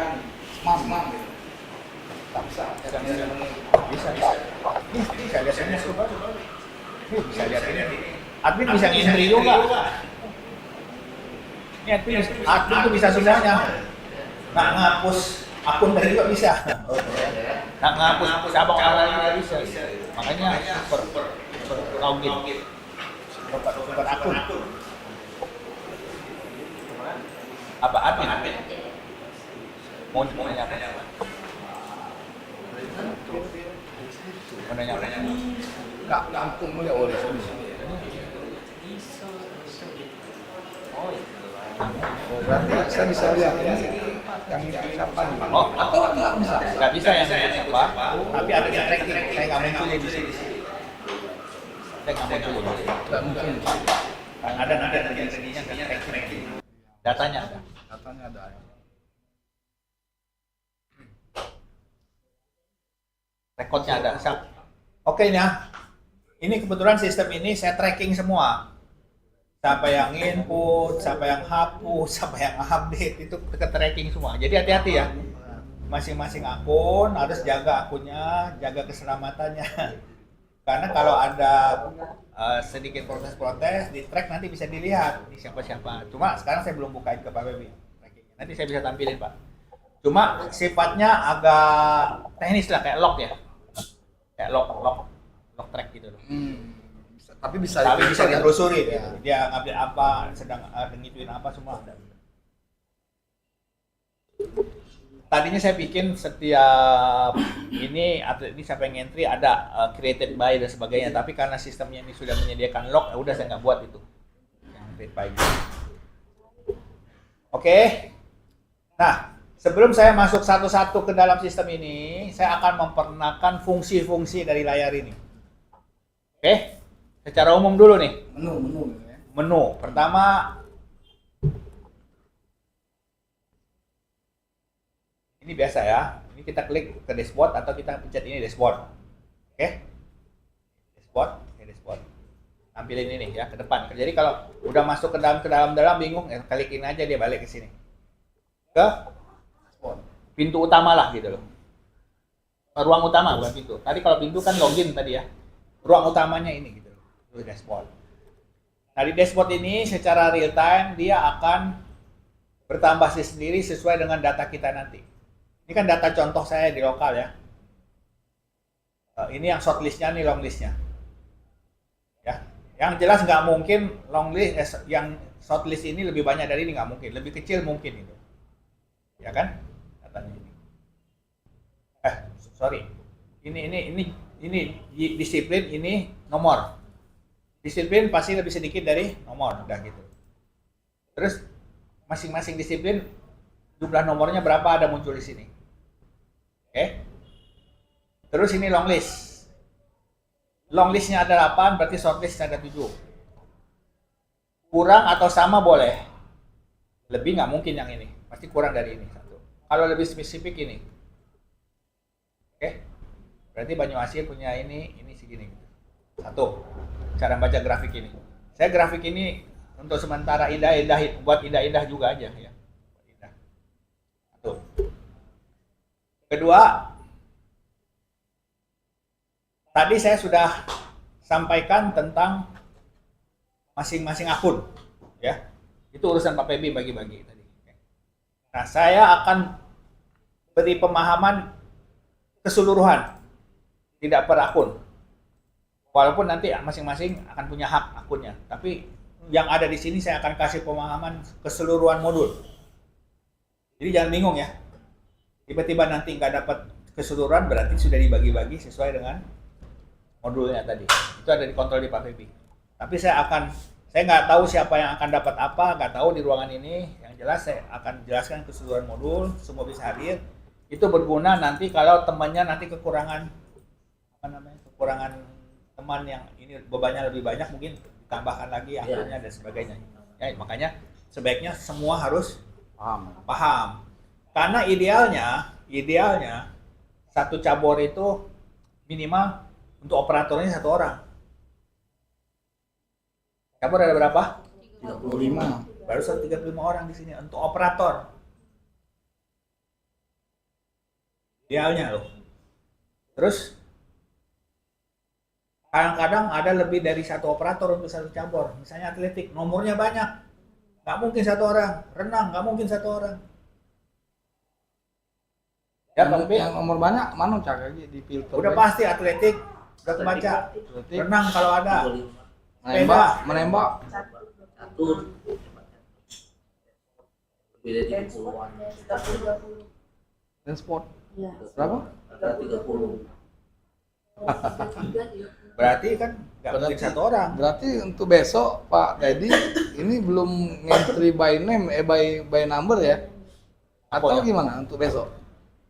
Speaker 3: mam gitu. Tak bisa.
Speaker 1: Bisa. Ini bisa lihat ini coba. Ini bisa lihat ini. Admin bisa ngintri juga. Ini admin tuh bisa semuanya. Nggak ngapus akun tadi juga bisa. Nggak ngapus cabang olahraga bisa. Makanya super login. Super akun. Apa admin? Mau nanya apa? Mau nanya apa?
Speaker 3: Nggak langsung melihat oleh sini. Oh, berarti saya bisa lihat ini yang siapa nih?
Speaker 1: Oh,
Speaker 3: Atau nggak bisa?
Speaker 1: nggak bisa yang siapa? Tapi ada di tracking. Saya nggak munculin di sini. Saya nggak munculin.
Speaker 3: Nggak mungkin.
Speaker 1: Ada nanti jadinya tracking. Datanya ada.
Speaker 3: Datanya ada.
Speaker 1: Rekodnya ada. Oke ya. Ini kebetulan sistem ini saya tracking semua. Siapa yang input, siapa yang hapus, siapa yang update, itu ke tracking semua. Jadi hati-hati ya. Masing-masing akun harus jaga akunnya, jaga keselamatannya. Karena kalau ada sedikit protes-protes di track nanti bisa dilihat di siapa-siapa. Cuma sekarang saya belum bukain ke Pak Bebi. Nanti saya bisa tampilin Pak. Cuma sifatnya agak teknis lah, kayak log ya. Kayak log track gitu loh.
Speaker 3: Tapi bisa
Speaker 1: ditelusuri ya. Dia ngambil apa, sedang ngituin apa semua ada. Tadinya saya bikin setiap ini atlet ini siapa yang entry ada created by dan sebagainya, tapi karena sistemnya ini sudah menyediakan log, udah saya nggak buat itu yang created by. Oke. Nah, sebelum saya masuk satu-satu ke dalam sistem ini, saya akan memperkenalkan fungsi-fungsi dari layar ini. Oke, secara umum dulu nih.
Speaker 3: menu.
Speaker 1: Menu pertama Ini biasa ya. Ini kita klik ke dashboard atau kita pencet ini dashboard. Oke? Dashboard, dashboard. Tampilin ini ya ke depan. Jadi kalau udah masuk ke dalam bingung, klikin aja dia balik ke sini. Ke pintu utama lah gitu loh. Ruang utama bukan pintu. Tadi kalau pintu kan login tadi ya. Ruang utamanya ini gitu loh. Itu dashboard. Nah di dashboard ini secara real time dia akan bertambah sendiri sesuai dengan data kita nanti. Ini kan data contoh saya di lokal ya. Ini yang shortlistnya, nih long listnya. Ya, yang jelas nggak mungkin long list yang shortlist ini lebih banyak dari ini, nggak mungkin. Lebih kecil mungkin itu. Ya kan? Datanya ini. Sorry. Ini disiplin, ini nomor. Disiplin pasti lebih sedikit dari nomor, udah gitu. Terus masing-masing disiplin jumlah nomornya berapa ada muncul di sini. Oke. Terus ini long list. Long listnya ada 8, berarti short list ada 7. Kurang atau sama boleh. Lebih nggak mungkin yang ini. Pasti kurang dari ini. Satu. Kalau lebih spesifik ini. Oke. Berarti Banyuasin punya ini segini. Satu. Cara baca grafik ini. Saya grafik ini untuk sementara indah-indah, buat indah-indah juga aja ya. Indah. Satu. Kedua, tadi saya sudah sampaikan tentang masing-masing akun, ya. Itu urusan Pak Febi bagi-bagi tadi. Nah, saya akan beri pemahaman keseluruhan, tidak per akun. Walaupun nanti masing-masing akan punya hak akunnya, tapi yang ada di sini saya akan kasih pemahaman keseluruhan modul. Jadi jangan bingung ya. Tiba-tiba nanti nggak dapat keseluruhan berarti sudah dibagi-bagi sesuai dengan modulnya tadi. Itu ada dikontrol di Pak Febi. Tapi saya nggak tahu siapa yang akan dapat apa, nggak tahu di ruangan ini. Yang jelas saya akan jelaskan keseluruhan modul, semua bisa hadir. Itu berguna nanti kalau temannya nanti kekurangan teman yang ini bebannya lebih banyak, mungkin ditambahkan lagi akunnya dan sebagainya. Ya, makanya sebaiknya semua harus paham. Karena idealnya satu cabur itu minimal untuk operatornya 1 orang. Cabur ada berapa?
Speaker 3: 35.
Speaker 1: Baru 135 orang di sini untuk operator. Idealnya loh. Terus kadang-kadang ada lebih dari 1 operator untuk 1 cabur. Misalnya atletik, nomornya banyak. Nggak mungkin 1 orang. Renang, nggak mungkin 1 orang. Ya,
Speaker 3: Yang nomor banyak mana cak lagi di filter?
Speaker 1: udah pasti atletik, udah kebaca. Renang kalau ada.
Speaker 3: Menembak.
Speaker 4: Catur. Beda 30-an.
Speaker 3: Dan sport.
Speaker 5: Iya.
Speaker 3: Berapa?
Speaker 4: Ada 30.
Speaker 1: Berarti kan nggak mungkin 1 orang.
Speaker 3: Berarti untuk besok Pak Teddy ini belum ngentry by name, by number ya? Atau
Speaker 1: Pokoknya.
Speaker 3: gimana untuk besok?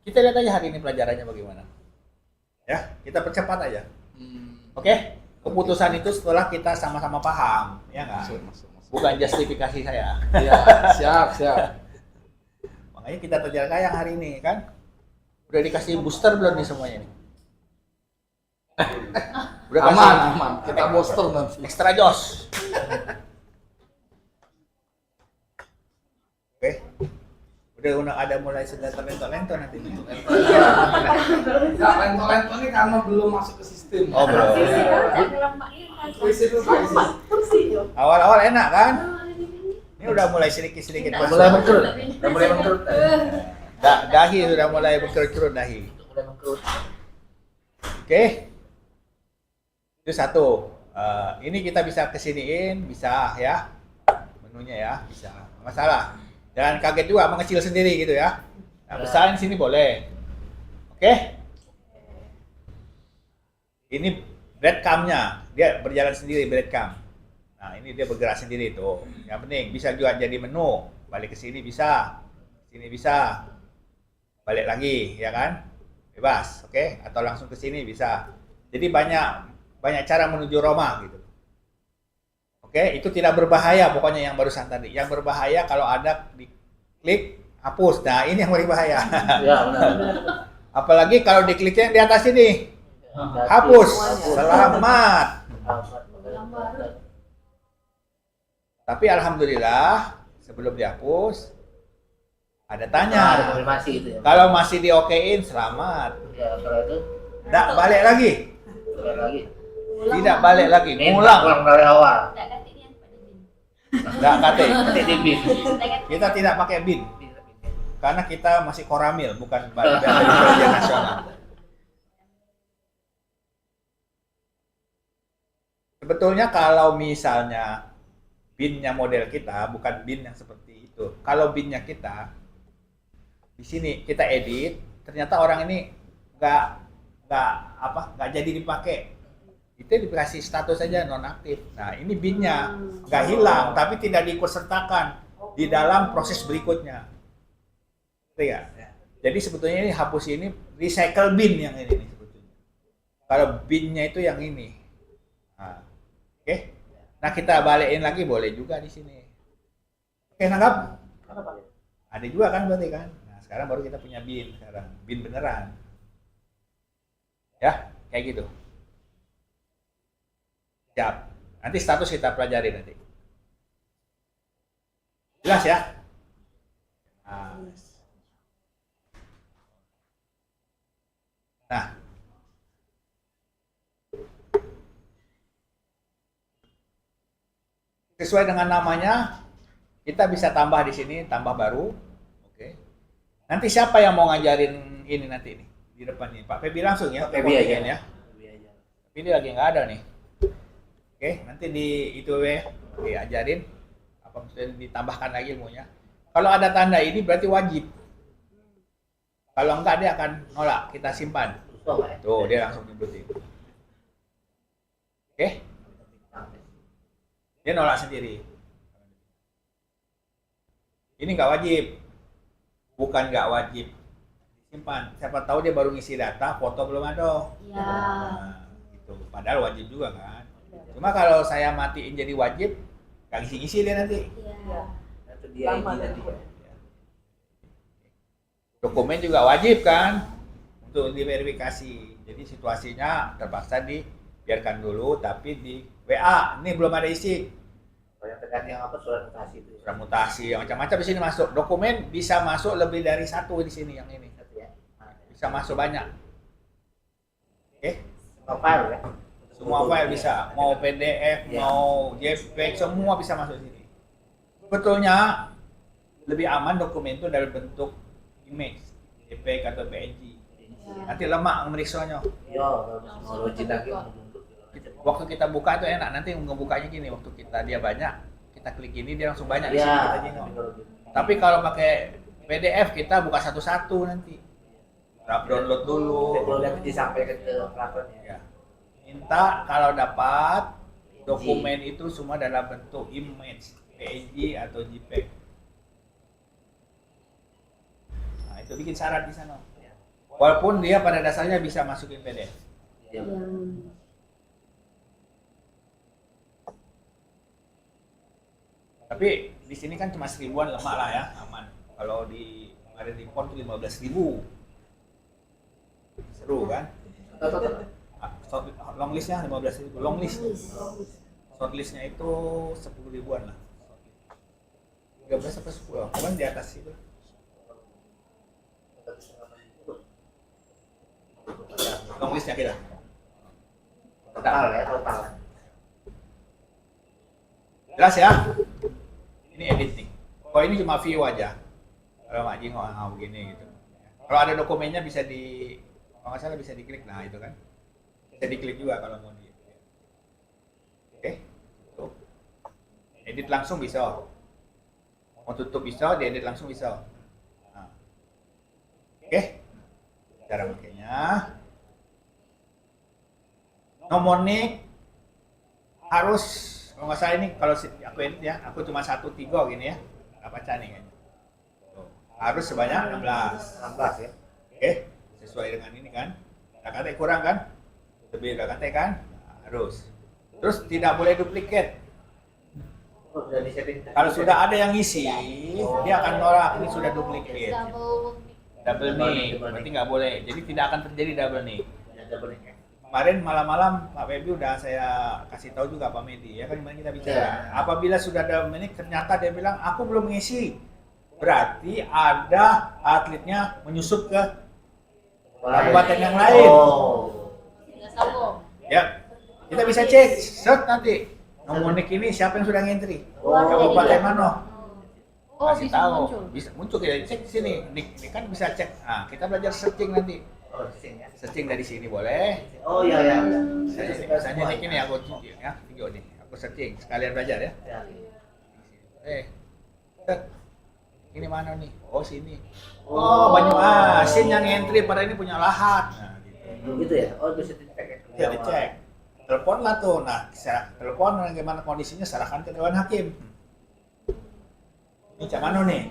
Speaker 1: Kita lihat aja hari ini pelajarannya bagaimana. Ya, kita percepat aja. Oke? Keputusan itu setelah kita sama-sama paham, ya nggak?
Speaker 3: Masuk.
Speaker 1: Bukan justifikasi saya.
Speaker 3: Iya, siap.
Speaker 1: Makanya kita terjaga yang hari ini kan. Udah dikasih booster belum nih semuanya nih? Udah kasih
Speaker 3: Aman. Kita booster nanti.
Speaker 1: extra jos. Oke. Udah ada mulai sudah lento nanti.
Speaker 3: Enggak, lento-lento ini karena belum masuk ke sistem.
Speaker 1: Oh, belum. Awal-awal enak kan? Ini udah mulai sedikit-sedikit masuk.
Speaker 4: Udah mulai mengkerut.
Speaker 1: Dahi sudah mulai berkerut-kerut dahi.
Speaker 4: Mulai mengkerut.
Speaker 1: Oke. Itu satu. Ini kita bisa kesiniin, bisa ya. Menunya ya, bisa. Nggak masalah. Jangan kaget juga mengecil sendiri gitu ya. Nah, besarin sini boleh. Oke. Ini breadcrumb-nya. Dia berjalan sendiri breadcrumb. Nah, ini dia bergerak sendiri tuh. Yang penting bisa juga jadi menu. Balik ke sini bisa. Sini bisa. Balik lagi, ya kan? Bebas, oke? Atau langsung ke sini bisa. Jadi banyak cara menuju Roma gitu. Oke, itu tidak berbahaya pokoknya yang barusan tadi. Yang berbahaya kalau ada di klik hapus. Nah, ini yang paling bahaya.
Speaker 4: Ya benar.
Speaker 1: Apalagi kalau dikliknya di atas ini, hapus, selamat. Tapi alhamdulillah sebelum dihapus ada
Speaker 4: Ada
Speaker 1: tanya.
Speaker 4: konfirmasi gitu ya.
Speaker 1: Kalau masih diokein selamat.
Speaker 4: Ya kalau itu
Speaker 1: Tidak balik lagi.
Speaker 4: balik lagi.
Speaker 1: Tidak balik lagi.
Speaker 4: Ulang
Speaker 1: Ngulang.
Speaker 4: dari awal.
Speaker 5: Tak kata ni pada bin.
Speaker 1: Tidak kate.
Speaker 4: Nanti di bis.
Speaker 5: Tak kata.
Speaker 1: Kita tidak pakai bin karena kita masih koramil bukan badan intelijen nasional. Sebetulnya kalau misalnya binnya model kita bukan bin yang seperti itu. Kalau binnya kita di sini kita edit, ternyata orang ini nggak jadi dipakai. Itu dikasih status saja nonaktif. Nah ini binnya nggak hilang, tapi tidak diikutsertakan di dalam proses berikutnya. Ngerti nggak? Jadi sebetulnya ini hapus ini recycle bin yang ini nih sebetulnya. Kalau binnya itu yang ini. Nah, oke. Nah kita balikin lagi boleh juga di sini. Oke, nangkap? Ada juga kan berarti kan? Nah sekarang baru kita punya bin sekarang, bin beneran. Ya, kayak gitu. Siap. Nanti status kita pelajari nanti. Jelas ya? Nah, sesuai dengan namanya, kita bisa tambah di sini, tambah baru. Oke. Nanti siapa yang mau ngajarin ini nanti nih di depan nih? Pak Febi langsung ya.
Speaker 4: Pak Febi aja.
Speaker 1: Ya. Tapi ini lagi nggak ada nih. Oke, nanti di itu diajarin apa maksudnya ditambahkan lagi ilmunya. Kalau ada tanda ini berarti wajib. Kalau enggak dia akan nolak, kita simpan. Tuh, dia langsung nyebutin. Oke? Dia nolak sendiri. Ini nggak wajib. Bukan nggak wajib. Simpan. Siapa tahu dia baru ngisi data, foto belum ada.
Speaker 5: Ya.
Speaker 1: Nah, gitu. Padahal wajib juga kan. Cuma kalau saya matiin jadi wajib, nggak ngisi-ngisi dia nanti.
Speaker 5: Ya.
Speaker 4: Itu dia ini tadi.
Speaker 1: Dokumen juga wajib kan untuk diverifikasi. Jadi situasinya terpaksa dibiarkan dulu, tapi di WA ini belum ada isi.
Speaker 4: Yang terkait yang apa surat mutasi itu.
Speaker 1: Surat mutasi yang macam-macam di sini masuk. Dokumen bisa masuk lebih dari satu di sini yang ini. Bisa masuk banyak. Oke?
Speaker 4: Semua file ya.
Speaker 1: Semua file bisa, mau PDF,
Speaker 4: Ya.
Speaker 1: mau JPEG, semua bisa masuk sini. Sebetulnya lebih aman dokumen itu dalam bentuk image, JPEG atau PNG. Nanti lemak meriksanya.
Speaker 4: Iya, kalau teknologi lagi membentuk.
Speaker 1: Waktu kita buka itu enak, nanti ngebukanya gini, waktu dia banyak, kita klik ini dia langsung banyak di sini kita jengok. Tapi kalau pakai PDF kita buka satu-satu nanti. Download dulu.
Speaker 4: Kalau lihat disampaikan ke operatornya.
Speaker 1: Ya. Minta kalau dapat dokumen itu semua dalam bentuk image, PNG atau JPEG. Nah, itu bikin syarat di sana. Walaupun dia pada dasarnya bisa masukin PDF.
Speaker 4: Ya.
Speaker 1: Tapi di sini kan cuma 1000-an lemak lah ya, aman. Kalau di kemarin di pon tuh 15.000. Seru kan? Long listnya 15.000, long list. Short listnya itu 10 ribuan lah. 13 sampai 10, kan di atas itu. Long listnya kita.
Speaker 4: Total ya, total.
Speaker 1: Jelas ya? Ini edit nih. Oh ini cuma view aja. Kalau Mak Jing begini gitu. Kalau ada dokumennya bisa kalau nggak salah bisa diklik. Nah itu kan. Bisa diklik juga kalau mau di. Oke. Tuh. Edit langsung bisa. Mau tutup bisa, diedit langsung bisa. Nah. Oke. Cara makainya. Nomor nik harus, kalau nggak salah ini kalau aku edit ya, aku cuma 1, 3 gini ya, nggak baca nih kayaknya. Tuh. Harus sebanyak 16
Speaker 4: ya.
Speaker 1: Oke, sesuai dengan ini kan. Nggak kata kurang kan? Lebih nggak kata kan? Nah, harus. Terus tidak boleh duplikat.
Speaker 4: Oh, udah disiapin.
Speaker 1: Kalau sudah ada yang ngisi, dia akan nolak ini sudah duplicate. Double nick, berarti nggak boleh. Jadi tidak akan terjadi double nick.
Speaker 4: Ya, double nick.
Speaker 1: Kemarin malam-malam Pak Febi udah saya kasih tahu juga Pak Medi, ya kan kemarin kita bicara. Apabila sudah double nick, ternyata dia bilang aku belum ngisi, berarti ada atletnya menyusup ke kabupaten yang lain.
Speaker 4: Oh.
Speaker 5: Nggak sambung.
Speaker 1: Ya, kita bisa cek, set nanti nomor nick ini siapa yang sudah ngentri,
Speaker 4: Oh.
Speaker 1: kabupaten mana.
Speaker 5: Oh,
Speaker 1: Kasih
Speaker 5: bisa
Speaker 1: tahu.
Speaker 5: muncul.
Speaker 1: Bisa muncul, kita cek di sini. Nick kan bisa cek. Nah, kita belajar searching nanti.
Speaker 4: Oh, sing ya.
Speaker 1: Searching dari sini boleh.
Speaker 4: Oh iya ya.
Speaker 1: Misalnya nick ini aku tunjuk ya, video nih. Aku searching sekalian belajar ya.
Speaker 4: Ya.
Speaker 1: Set. Ini mana nih? Oh, sini. Oh, Banyuasin yang entry pada ini punya lahat. Nah, gitu.
Speaker 4: Gitu ya. Oh, bisa dicek.
Speaker 1: Ya dicek. Teleponlah tuh. Nah, saya telepon bagaimana kondisinya, serahkan ke Dewan Hakim. Ini cak mana nih?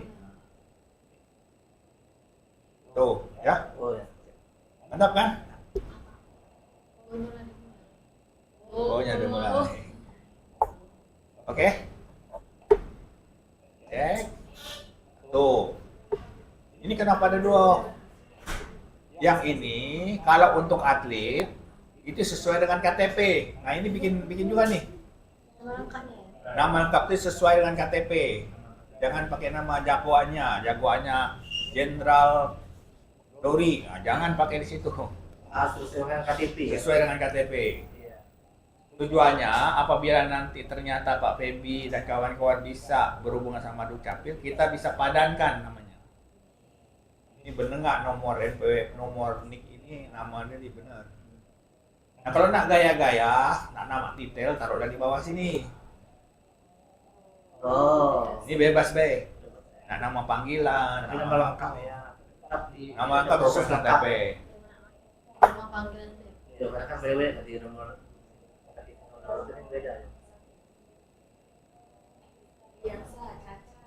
Speaker 1: Tuh, ya.
Speaker 4: Oh ya.
Speaker 1: Mantap kan?
Speaker 5: Oh,
Speaker 1: Udah mulai. Oke. Cek. Tuh. Ini kenapa ada dua? Yang ini kalau untuk atlet itu sesuai dengan KTP. Nah, ini bikin juga nih. Nama lengkap itu sesuai dengan KTP. Jangan pakai nama jagoannya Jenderal Dori. Nah, jangan pakai di situ.
Speaker 4: Sesuai dengan KTP ya.
Speaker 1: Sesuai dengan KTP.
Speaker 4: Iya.
Speaker 1: Tujuannya apabila nanti ternyata Pak Febi dan kawan-kawan bisa berhubungan sama Dukcapil, kita bisa padankan namanya. Ini bener nggak nomor NPW, nomor NIK ini namanya ini bener. Nah kalau nak gaya-gaya, nak nama detail taruhlah di bawah sini.
Speaker 4: Oh.
Speaker 1: Ini bebas be. Nah nama panggilan,
Speaker 4: Tapi nama lengkap ya. Tetap di
Speaker 1: nama lengkap khusus KTP.
Speaker 5: Nama panggilan tuh.
Speaker 4: Ya, karena kan BW di nomor ini beda ya.
Speaker 5: Biasa, Caca.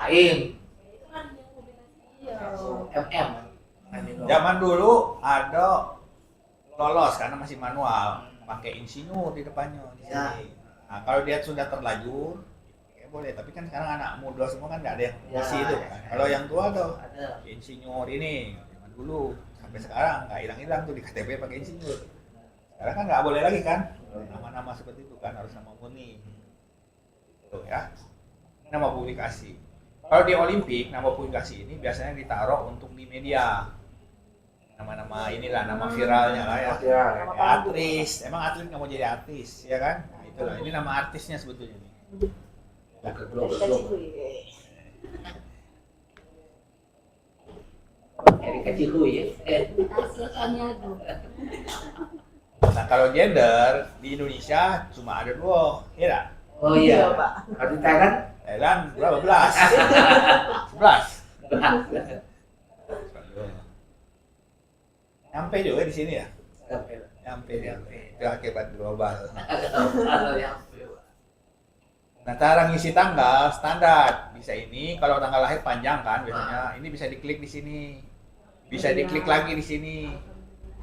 Speaker 4: Aing.
Speaker 5: Itu kan yang publikasi. Iya.
Speaker 4: MM.
Speaker 1: Zaman dulu ada lolos karena masih manual, pakai insinyur di depannya di
Speaker 4: Ya.
Speaker 1: sini. Nah, kalau dia sudah terlanjur, ya boleh. Tapi kan sekarang anak muda semua kan nggak ada yang
Speaker 4: Ya,
Speaker 1: isi itu. Kan. Kalau yang tua tuh
Speaker 4: Ada.
Speaker 1: insinyur ini zaman dulu sampai sekarang nggak hilang-hilang tuh di KTP pakai insinyur. Sekarang kan nggak boleh lagi kan nama-nama seperti itu kan harus nama murni. Tuh ya, nama publikasi. Kalau di Olimpik nama publikasi ini biasanya ditaruh untuk di media. Nama-nama inilah nama viralnya lah ya.
Speaker 4: Ya.
Speaker 1: Ya, artis, emang atlet nggak mau jadi artis, ya kan? Nah, itulah, ini nama artisnya sebetulnya nih.
Speaker 4: Erika Cihuy ya.
Speaker 5: Hasilnya tuh.
Speaker 1: Nah, kalau gender di Indonesia cuma ada dua, ya nggak?
Speaker 4: Oh iya, Pak. Kalau di Thailand
Speaker 1: Thailand berapa belas? 11. Nyampe juga di sini ya? Nyampe. Itu akibat global. Nah, cara ngisi tanggal standar bisa ini. Kalau tanggal lahir panjang kan biasanya, ini bisa diklik di sini, bisa diklik lagi di sini,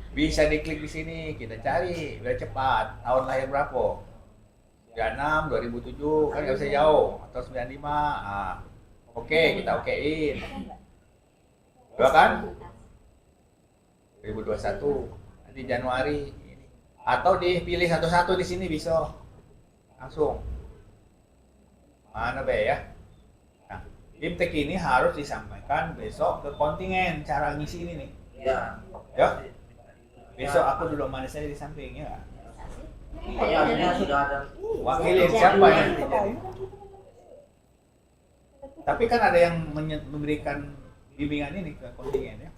Speaker 1: bisa diklik di sini. Kita cari biar cepat. Tahun lahir berapa? 96, 2007 kan nggak bisa jauh, atau 95. Ah, oke, kita okein. Dua kan? 2021 nanti Januari ini. Atau dipilih satu-satu di sini bisa langsung. Mana be ya? Nah, Imtek ini harus disampaikan besok ke kontingen cara ngisi ini nih.
Speaker 4: Iya.
Speaker 1: Ya. Besok aku duduk manis aja di samping ya.
Speaker 4: Kayaknya sudah ada.
Speaker 1: Wakilin siapa yang jadi? Tapi kan ada yang memberikan bimbingan ini ke kontingen ya.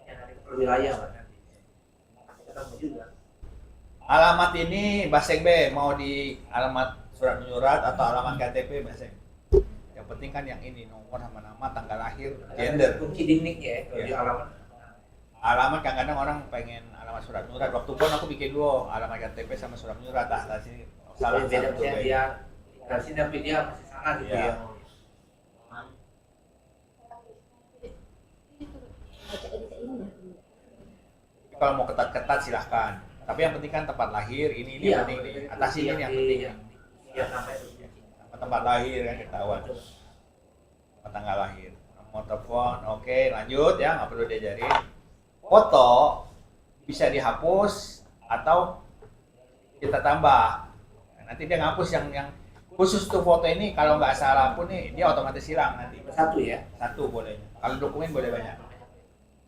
Speaker 4: Yang ada per wilayah Pak nanti. Ketemu juga.
Speaker 1: Alamat ini Baseng B mau di alamat surat menyurat atau alamat KTP Baseng. Yang penting kan yang ini nomor sama nama, tanggal lahir, gender.
Speaker 4: Kunci di nick ya, kalau di
Speaker 1: Iya.
Speaker 4: alamat.
Speaker 1: Alamat kadang-kadang orang pengen alamat surat menyurat. Waktu pun aku bikin dua alamat KTP sama surat menyurat. Lah sini salah
Speaker 4: Beda
Speaker 1: satu
Speaker 4: misalnya
Speaker 1: B.
Speaker 4: dia tinggal sini tapi dia masih sana gitu
Speaker 1: Iya.
Speaker 4: ya.
Speaker 1: Kalau mau ketat-ketat silahkan. Tapi yang penting kan tempat lahir, ini
Speaker 4: Iya,
Speaker 1: yang penting nih. Atas ini yang penting.
Speaker 4: Iya sampai itu.
Speaker 1: Tempat lahir kan ketahuan. Tempat tanggal lahir. Nomor telepon, oke, lanjut ya, nggak perlu diajarin. Foto bisa dihapus atau kita tambah. Nah, nanti dia ngapus yang khusus tuh foto ini, kalau nggak salah pun nih dia otomatis hilang nanti.
Speaker 4: Satu ya.
Speaker 1: Satu boleh. Kalau dokumen boleh banyak.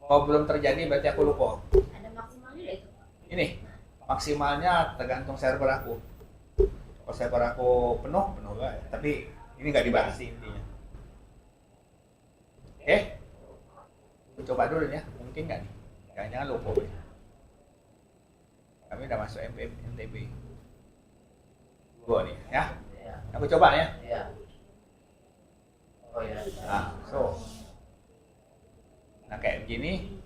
Speaker 1: Kalau belum terjadi berarti aku lupa.
Speaker 5: Ada maksimalnya nggak itu?
Speaker 1: Ini maksimalnya tergantung server aku. Kalau server aku penuh gak? Tapi ini nggak dibatasi intinya. Oke, coba dulu ya, mungkin nggak nih? Jangan lupa. Kami udah masuk MTB. Gua nih, ya.
Speaker 4: Iya.
Speaker 1: Aku coba ya.
Speaker 4: Iya. Oh ya.
Speaker 1: Nah, nah kayak begini.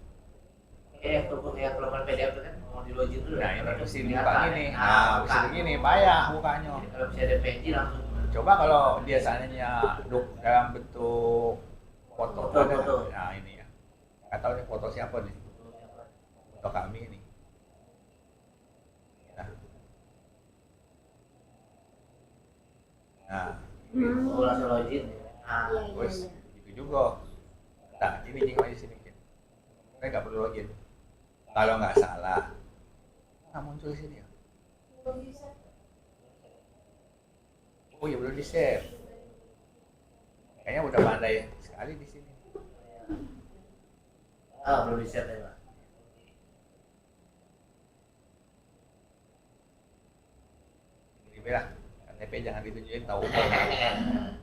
Speaker 4: Untuk yang kelemahan PDF itu kan mau di login dulu.
Speaker 1: Nah ini
Speaker 4: Kalau
Speaker 1: mesti
Speaker 4: kelihatan,
Speaker 1: dibuka gini.
Speaker 4: ya.
Speaker 1: Nah, bisa
Speaker 4: buka.
Speaker 1: begini, payah bukanya.
Speaker 4: Jadi kalau bisa ada PNG langsung.
Speaker 1: Coba kalau dia seandainya dalam bentuk foto.
Speaker 4: Foto.
Speaker 1: Nah ini ya. Nggak tahu nih foto siapa nih. Foto kami ini. Nah,
Speaker 4: Oh, langsung login. Nah,
Speaker 5: Iya,
Speaker 1: wes
Speaker 5: iya.
Speaker 1: gitu juga. Nah, ini jingkau di sini. Saya nggak perlu login. Kalau nggak salah, muncul di sini ya. Oh ya belum di save. Kayaknya udah pandai sekali di sini.
Speaker 4: belum di set ya, Pak.
Speaker 1: Ini bilang KTP jangan ditunjukin tahu umur.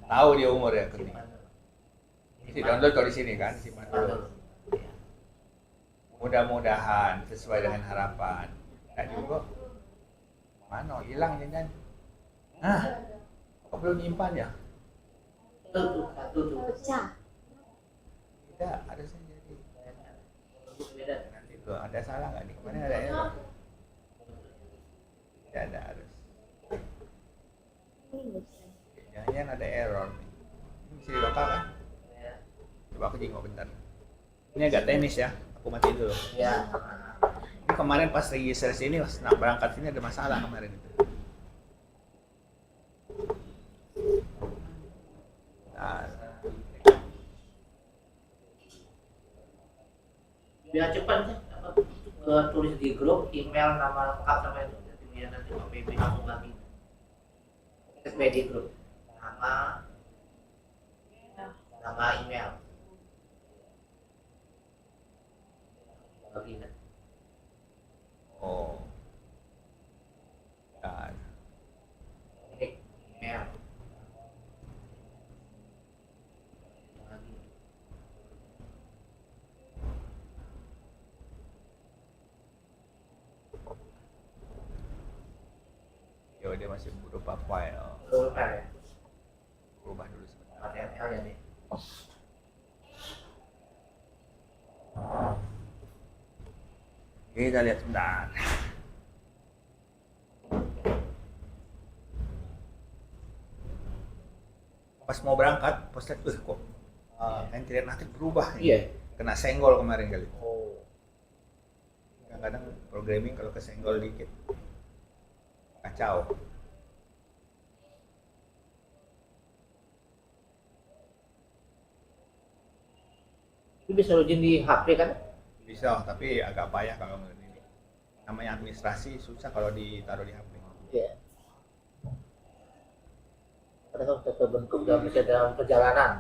Speaker 1: Tahu dia umur ya kuning. Ini download kalau di sini kan, simpan dulu. Mudah-mudahan sesuai dengan harapan. Nah juga mana hilang jangan. Nah, kok belum nyimpan ya?
Speaker 4: Satu tuh.
Speaker 5: Pecah.
Speaker 1: Tidak, harusnya jadi.
Speaker 4: Beda.
Speaker 1: Nanti tuh ada salah nggak nih? Kemarin ada error. Tidak ada harus.
Speaker 5: Ini nggak bisa.
Speaker 1: Jangan-jangan ada error nih. Ini bisa dibakar kan?
Speaker 4: Ya.
Speaker 1: Coba aku jengok bentar. Ini agak teknis ya. Aku matiin dulu.
Speaker 4: Ya.
Speaker 1: Ini kemarin pas registrasi ini, pas nak berangkat sini ada masalah kemarin itu. Nah,
Speaker 4: Biar cepat sih. Ke tulis di grup, email, nama lengkap sama itu. Jadi biar nanti Pak PB langsung lagi. SPD grup. Nama email. Lagi kan.
Speaker 1: oh. Dan
Speaker 4: Email. Lagi.
Speaker 1: ya dia masih berupa file.
Speaker 4: Lupa ya.
Speaker 1: Ubah dulu sebentar.
Speaker 4: HTML ya nih.
Speaker 1: Kita lihat sebentar. Pas mau berangkat, pas lihat kok internet natif berubah nih.
Speaker 4: Iya.
Speaker 1: Kena senggol kemarin kali.
Speaker 4: Oh.
Speaker 1: Kadang-kadang programming kalau kesenggol dikit kacau.
Speaker 4: Itu bisa login di HP kan?
Speaker 1: Bisa, tapi agak payah kalau ini. Namanya administrasi susah kalau ditaruh di HP.
Speaker 4: Iya. Pada saat sudah terbentuk dalam misalnya dalam perjalanan.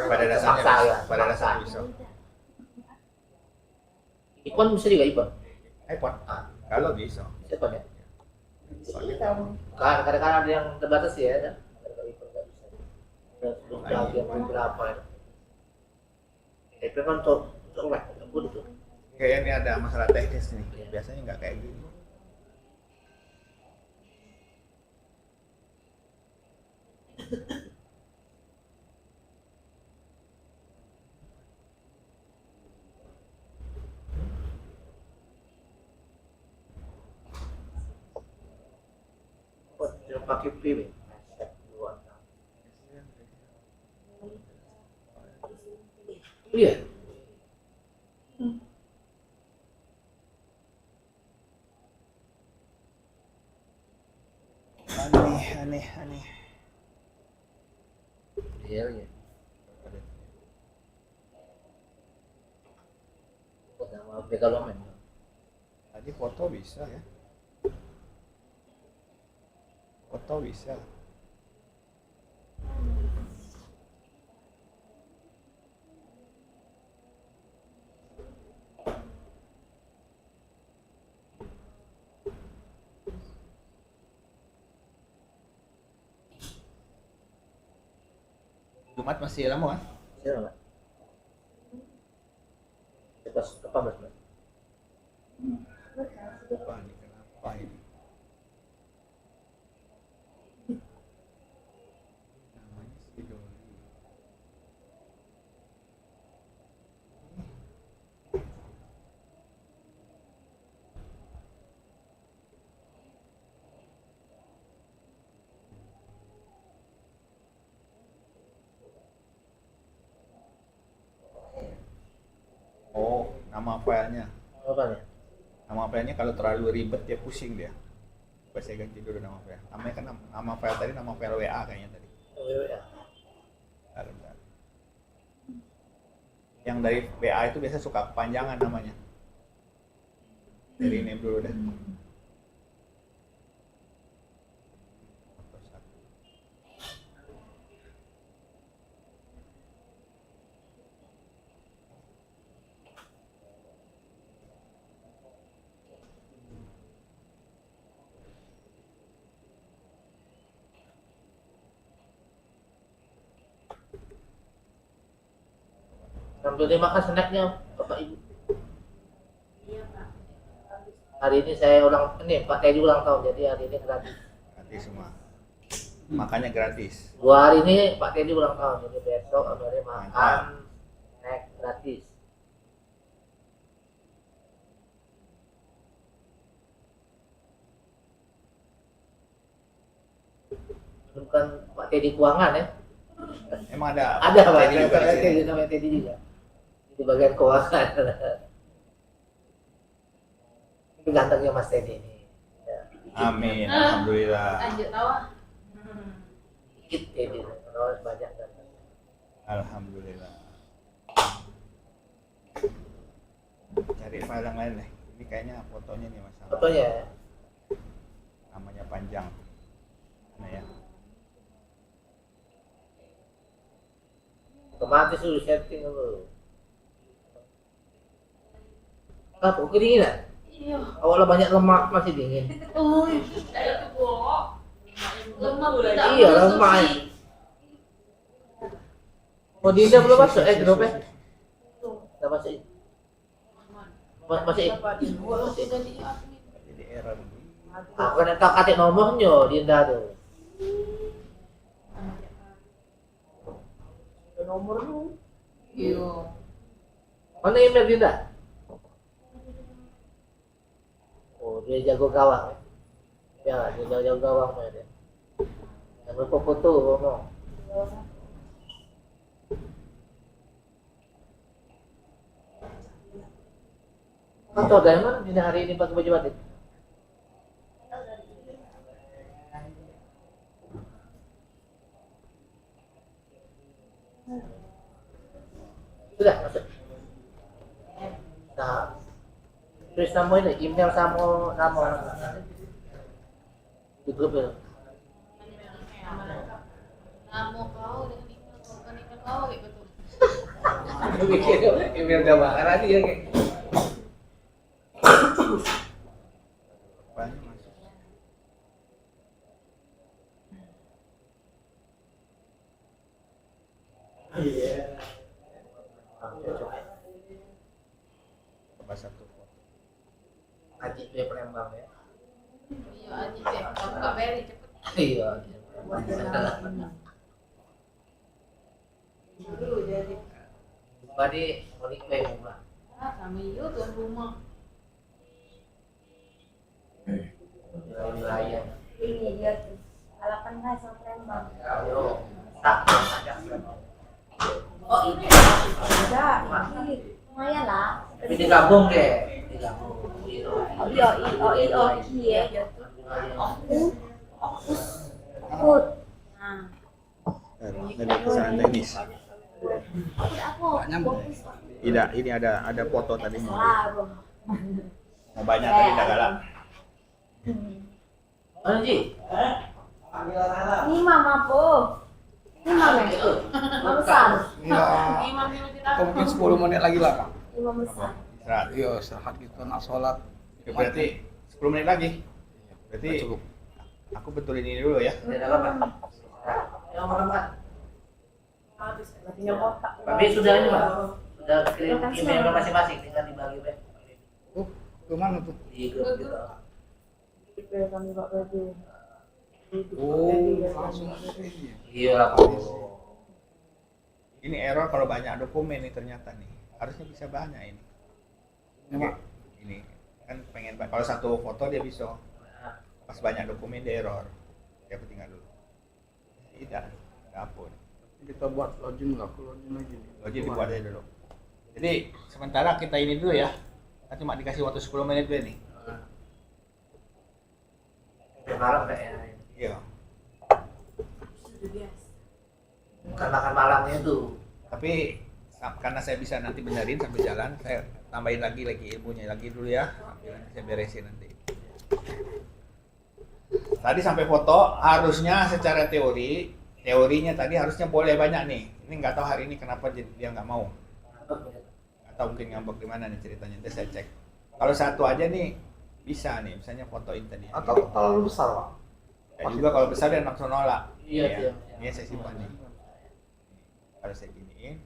Speaker 1: Pada dasarnya
Speaker 4: Terpaksa,
Speaker 1: bisa.
Speaker 4: ya.
Speaker 1: Pada dasarnya bisa.
Speaker 4: Ipon bisa juga Ipon.
Speaker 1: iPhone,
Speaker 4: Ah,
Speaker 1: kalau bisa.
Speaker 4: Ipon ya.
Speaker 5: Iya.
Speaker 4: Kadang-kadang ada yang terbatas ya, ada. Kadang-kadang Ipon nggak bisa. Bagian berapa ya? Itu kan untuk web, untuk itu.
Speaker 1: Kayaknya ini ada masalah teknis nih. Biasanya nggak kayak gini.
Speaker 4: Yang pakai PIB. Iya.
Speaker 1: nih.
Speaker 4: Iya ya. Sama Megaloman.
Speaker 1: Tadi foto bisa ya. Foto bisa. Jumat masih lama kan?
Speaker 4: Siapa, Pak? Pas 18, Pak.
Speaker 1: Lupa nih kenapa ini. Namanya si Doli. Oh, nama filenya.
Speaker 4: Apa nih?
Speaker 1: Nama filenya kalau terlalu ribet dia pusing dia. Coba saya ganti dulu nama file. Namanya kan nama file tadi nama file WA kayaknya tadi.
Speaker 4: WA.
Speaker 1: Bentar. Yang dari WA itu biasa suka kepanjangan namanya. Dari ini dulu deh.
Speaker 4: Sambil dimakan snacknya Bapak Ibu.
Speaker 5: Iya, Pak.
Speaker 4: Hari ini saya Pak Teddy ulang tahun, jadi hari ini gratis.
Speaker 1: Gratis semua. Makanya gratis.
Speaker 4: 2 hari ini Pak Teddy ulang tahun, jadi besok Amari makan snack gratis. Bukan Pak Teddy keuangan ya?
Speaker 1: Emang ada?
Speaker 4: Ada Pak
Speaker 1: Teddy juga di sini.
Speaker 4: Teddy namanya Teddy juga. Di bagian keuangan. Ini gantengnya Mas Teddy ini. Ya.
Speaker 1: Amin. Alhamdulillah.
Speaker 5: Lanjut tawa.
Speaker 4: Dikit Teddy, terus banyak ganteng.
Speaker 1: Alhamdulillah. Cari file yang lain deh. Ini kayaknya fotonya nih Mas.
Speaker 4: Fotonya ya?
Speaker 1: Namanya panjang. Mana ya?
Speaker 4: Otomatis sudah setting dulu. Apa kedinginan?
Speaker 5: Iya.
Speaker 4: Awalnya banyak lemak masih dingin.
Speaker 5: Oh, dari itu bolok. Lemak tidak
Speaker 4: Iya,
Speaker 5: boleh
Speaker 4: lemak.
Speaker 5: suci.
Speaker 4: Oh, Dinda belum masuk grupnya? Enggak masuk. Masih.
Speaker 1: Jadi error.
Speaker 4: Aku kan tak katik nomornya Dinda tuh. Nomor lu.
Speaker 5: Iya.
Speaker 4: Mana email Dinda? Oh, dia jago gawang. Ya, dia jago gawang dia. Yang lupa foto ngomong. Kau tahu dari mana Dinda hari ini pakai baju batik? Sudah masuk. Nah, tulis nama ini, email sama nama di grup itu.
Speaker 5: Nama kau dengan email kau bukan email kau kayak betul.
Speaker 4: Email gambar aja ya kayak.
Speaker 1: Banyak masuk.
Speaker 4: Iya.
Speaker 1: Coba satu foto.
Speaker 4: Ajib dia Palembang ya.
Speaker 5: Iya, aja deh. Kau buka beri cepet.
Speaker 4: Iya.
Speaker 5: Dulu jadi.
Speaker 4: Tadi mau nikah rumah.
Speaker 5: Ah, sama iyo tuan rumah.
Speaker 4: Wilayah.
Speaker 6: Ini dia tuh halapan nggak sama Palembang.
Speaker 4: Yo, tak ada.
Speaker 6: Oh ini enggak ini lumayan lah.
Speaker 4: Tapi digabung deh. Digabung.
Speaker 6: Oh iya iya iya iya ya jatuh. Okus Ikut. Nah,
Speaker 1: Dari kesalahan teknis.
Speaker 6: ikut aku.
Speaker 3: nyambung.
Speaker 1: Ini ada foto tadi
Speaker 6: Salah, Bro.
Speaker 1: mau banyak tadi udah galak.
Speaker 4: Mana Ji?
Speaker 6: Ini mama po. Ini mama. Mama besar.
Speaker 3: Ya, mungkin 10 menit lagi lah, Pak.
Speaker 6: Ini mama besar.
Speaker 1: Istirahat.
Speaker 3: Iya, istirahat gitu, nak sholat.
Speaker 1: Ya, berarti 10 menit lagi. Berarti
Speaker 3: Cukup.
Speaker 1: aku betulin ini dulu ya.
Speaker 4: Tidak apa-apa. Yang mana Pak?
Speaker 5: Punya kotak.
Speaker 4: Tapi sudah ini Pak. Sudah kirim email ke masing-masing, tinggal dibagi Pak.
Speaker 3: Oh, kemana tuh?
Speaker 4: Di grup gitu.
Speaker 5: Kami Pak Bebe.
Speaker 3: Oh, langsung ke ini.
Speaker 4: Iya.
Speaker 1: Ini error kalau banyak dokumen nih ternyata nih. Harusnya bisa banyak ini.
Speaker 3: Ini, Pak.
Speaker 1: Ini kan pengen kalau satu foto dia bisa. Pas banyak dokumen dia error. Dia tinggal dulu. Tidak, dapur.
Speaker 3: Kita buat login lah, login lagi.
Speaker 1: Login dibuat aja dulu. Jadi sementara kita ini dulu ya. Kita cuma dikasih waktu 10 menit dulu nih.
Speaker 4: Sampai malam Pak ya.
Speaker 1: Iya.
Speaker 4: Bukan makan malamnya tuh.
Speaker 1: Tapi karena saya bisa nanti benerin sambil jalan, saya tambahin lagi ilmunya lagi dulu ya. Sambil nanti saya beresin nanti. Tadi sampai foto harusnya secara teorinya tadi harusnya boleh banyak nih. Ini nggak tahu hari ini kenapa dia nggak mau. Atau mungkin ngambek di mana nih ceritanya. Nanti saya cek. Kalau satu aja nih bisa nih, misalnya fotoin tadi.
Speaker 3: Atau terlalu besar, Pak?
Speaker 1: Ya, juga kalau besar dia langsung nolak.
Speaker 4: Iya, iya.
Speaker 1: Ini saya simpan nih. Kalau saya giniin,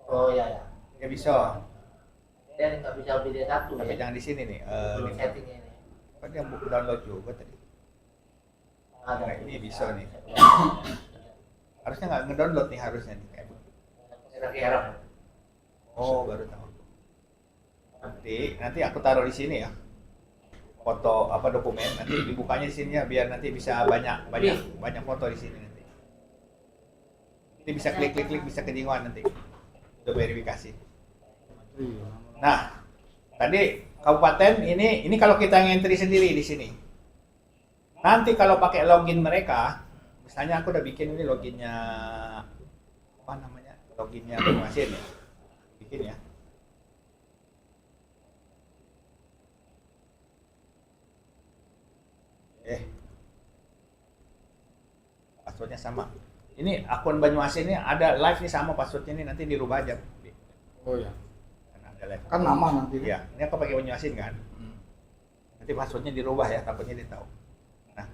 Speaker 4: Oh iya ya.
Speaker 1: ya bisa.
Speaker 4: Dia nggak bisa lebih dari satu
Speaker 1: Tapi
Speaker 4: ya.
Speaker 1: jangan di sini nih.
Speaker 4: Belum
Speaker 1: Ini.
Speaker 4: settingnya ini.
Speaker 1: Kan dia download juga tadi.
Speaker 4: Ada.
Speaker 1: Nah, ini bisa nih. Harusnya nggak ngedownload nih harusnya nih kayak begini.
Speaker 4: Lagi error.
Speaker 1: Oh baru tahu. Nanti aku taruh di sini ya. Foto apa dokumen nanti dibukanya di sini ya biar nanti bisa banyak foto di sini nanti. Nanti bisa klik bisa kejinguan nanti. Udah verifikasi. Nah, tadi kabupaten ini kalau kita ngentri sendiri di sini. Nanti kalau pakai login mereka, misalnya aku udah bikin ini loginnya apa namanya? Loginnya Banyuasin ya. Bikin ya. Passwordnya sama. Ini akun Banyuasin ini ada live nih sama passwordnya ini nanti dirubah aja.
Speaker 3: Oh ya.
Speaker 1: Karena ada live.
Speaker 3: Kan nama nanti.
Speaker 1: Iya, ini aku pakai Banyuasin kan. Nanti passwordnya dirubah ya, takutnya dia tahu. Nah,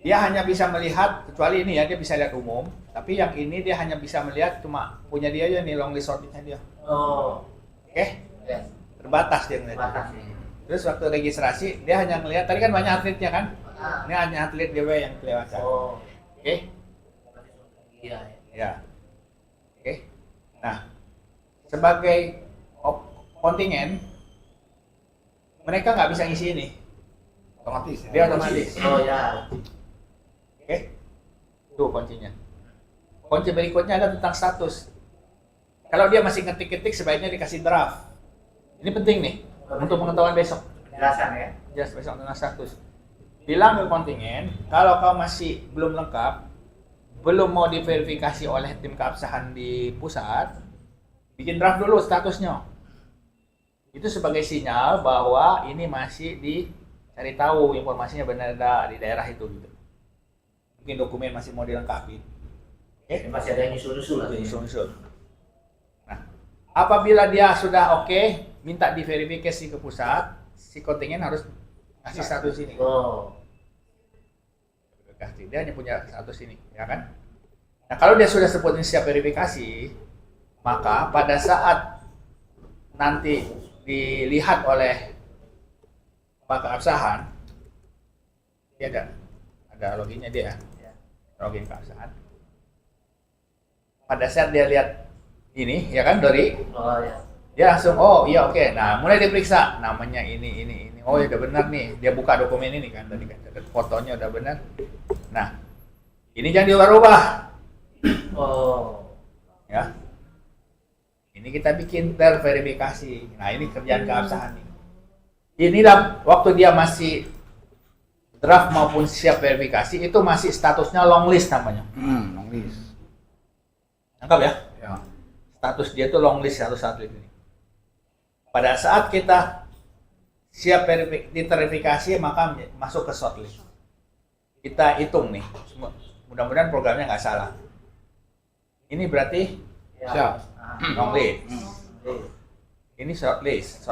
Speaker 1: dia hanya bisa melihat kecuali ini ya dia bisa lihat umum, tapi yang ini dia hanya bisa melihat cuma punya dia aja nih long list sortingnya dia.
Speaker 4: Oh.
Speaker 1: Oke?
Speaker 4: Ya.
Speaker 1: Terbatas dia ngeliat.
Speaker 4: Batas ya.
Speaker 1: Terus waktu registrasi dia hanya ngelihat tadi kan banyak atletnya kan?
Speaker 4: Ah.
Speaker 1: Ini hanya atlet dia yang kelewatan.
Speaker 4: Oh.
Speaker 1: Oke?
Speaker 4: Iya.
Speaker 1: Ya. Oke. Nah, sebagai kontingen mereka nggak bisa ngisi ini.
Speaker 3: Otomatis ya.
Speaker 1: Dia otomatis.
Speaker 4: Oh ya.
Speaker 1: Oke. Tuh kuncinya. Kunci berikutnya ada tentang status. Kalau dia masih ngetik-ketik sebaiknya dikasih draft. Ini penting nih untuk pengetahuan besok.
Speaker 4: Penjelasan ya.
Speaker 1: Jelas besok tentang status. Bilang ke kontingen, kalau kau masih belum lengkap, belum mau diverifikasi oleh tim keabsahan di pusat, bikin draft dulu statusnya. Itu sebagai sinyal bahwa ini masih dicari tahu informasinya benar ada di daerah itu gitu. Mungkin dokumen masih mau dilengkapi. Oke?
Speaker 4: Masih ada yang nyusul-nyusul lah.
Speaker 1: Usul-usul. Nah, apabila dia sudah oke, minta diverifikasi ke pusat, si kontingen harus kasih status ini.
Speaker 4: Oh.
Speaker 1: Verifikasi. Dia hanya punya status ini, ya kan? Nah, kalau dia sudah sebutin siap verifikasi, maka pada saat nanti dilihat oleh Pak Keabsahan, dia ada loginnya dia, login keabsahan. Pada saat dia lihat ini, ya kan, Dori,
Speaker 4: Oh ya.
Speaker 1: dia langsung, oh iya oke. Nah, mulai diperiksa namanya ini. Oh ya udah benar nih. Dia buka dokumen ini kan tadi kan, fotonya udah benar. Nah, ini jangan diubah-ubah.
Speaker 4: Oh.
Speaker 1: Ya. Ini kita bikin terverifikasi. Nah, ini kerjaan keabsahan nih. Ini waktu dia masih draft maupun siap verifikasi itu masih statusnya long list namanya.
Speaker 3: Long list.
Speaker 1: Lengkap ya?
Speaker 3: Ya.
Speaker 1: Status dia itu long list satu-satu ini. Pada saat kita siap diverifikasi maka masuk ke shortlist. Kita hitung nih, mudah-mudahan programnya nggak salah. Ini berarti
Speaker 3: Siap.
Speaker 1: long list. Ini shortlist.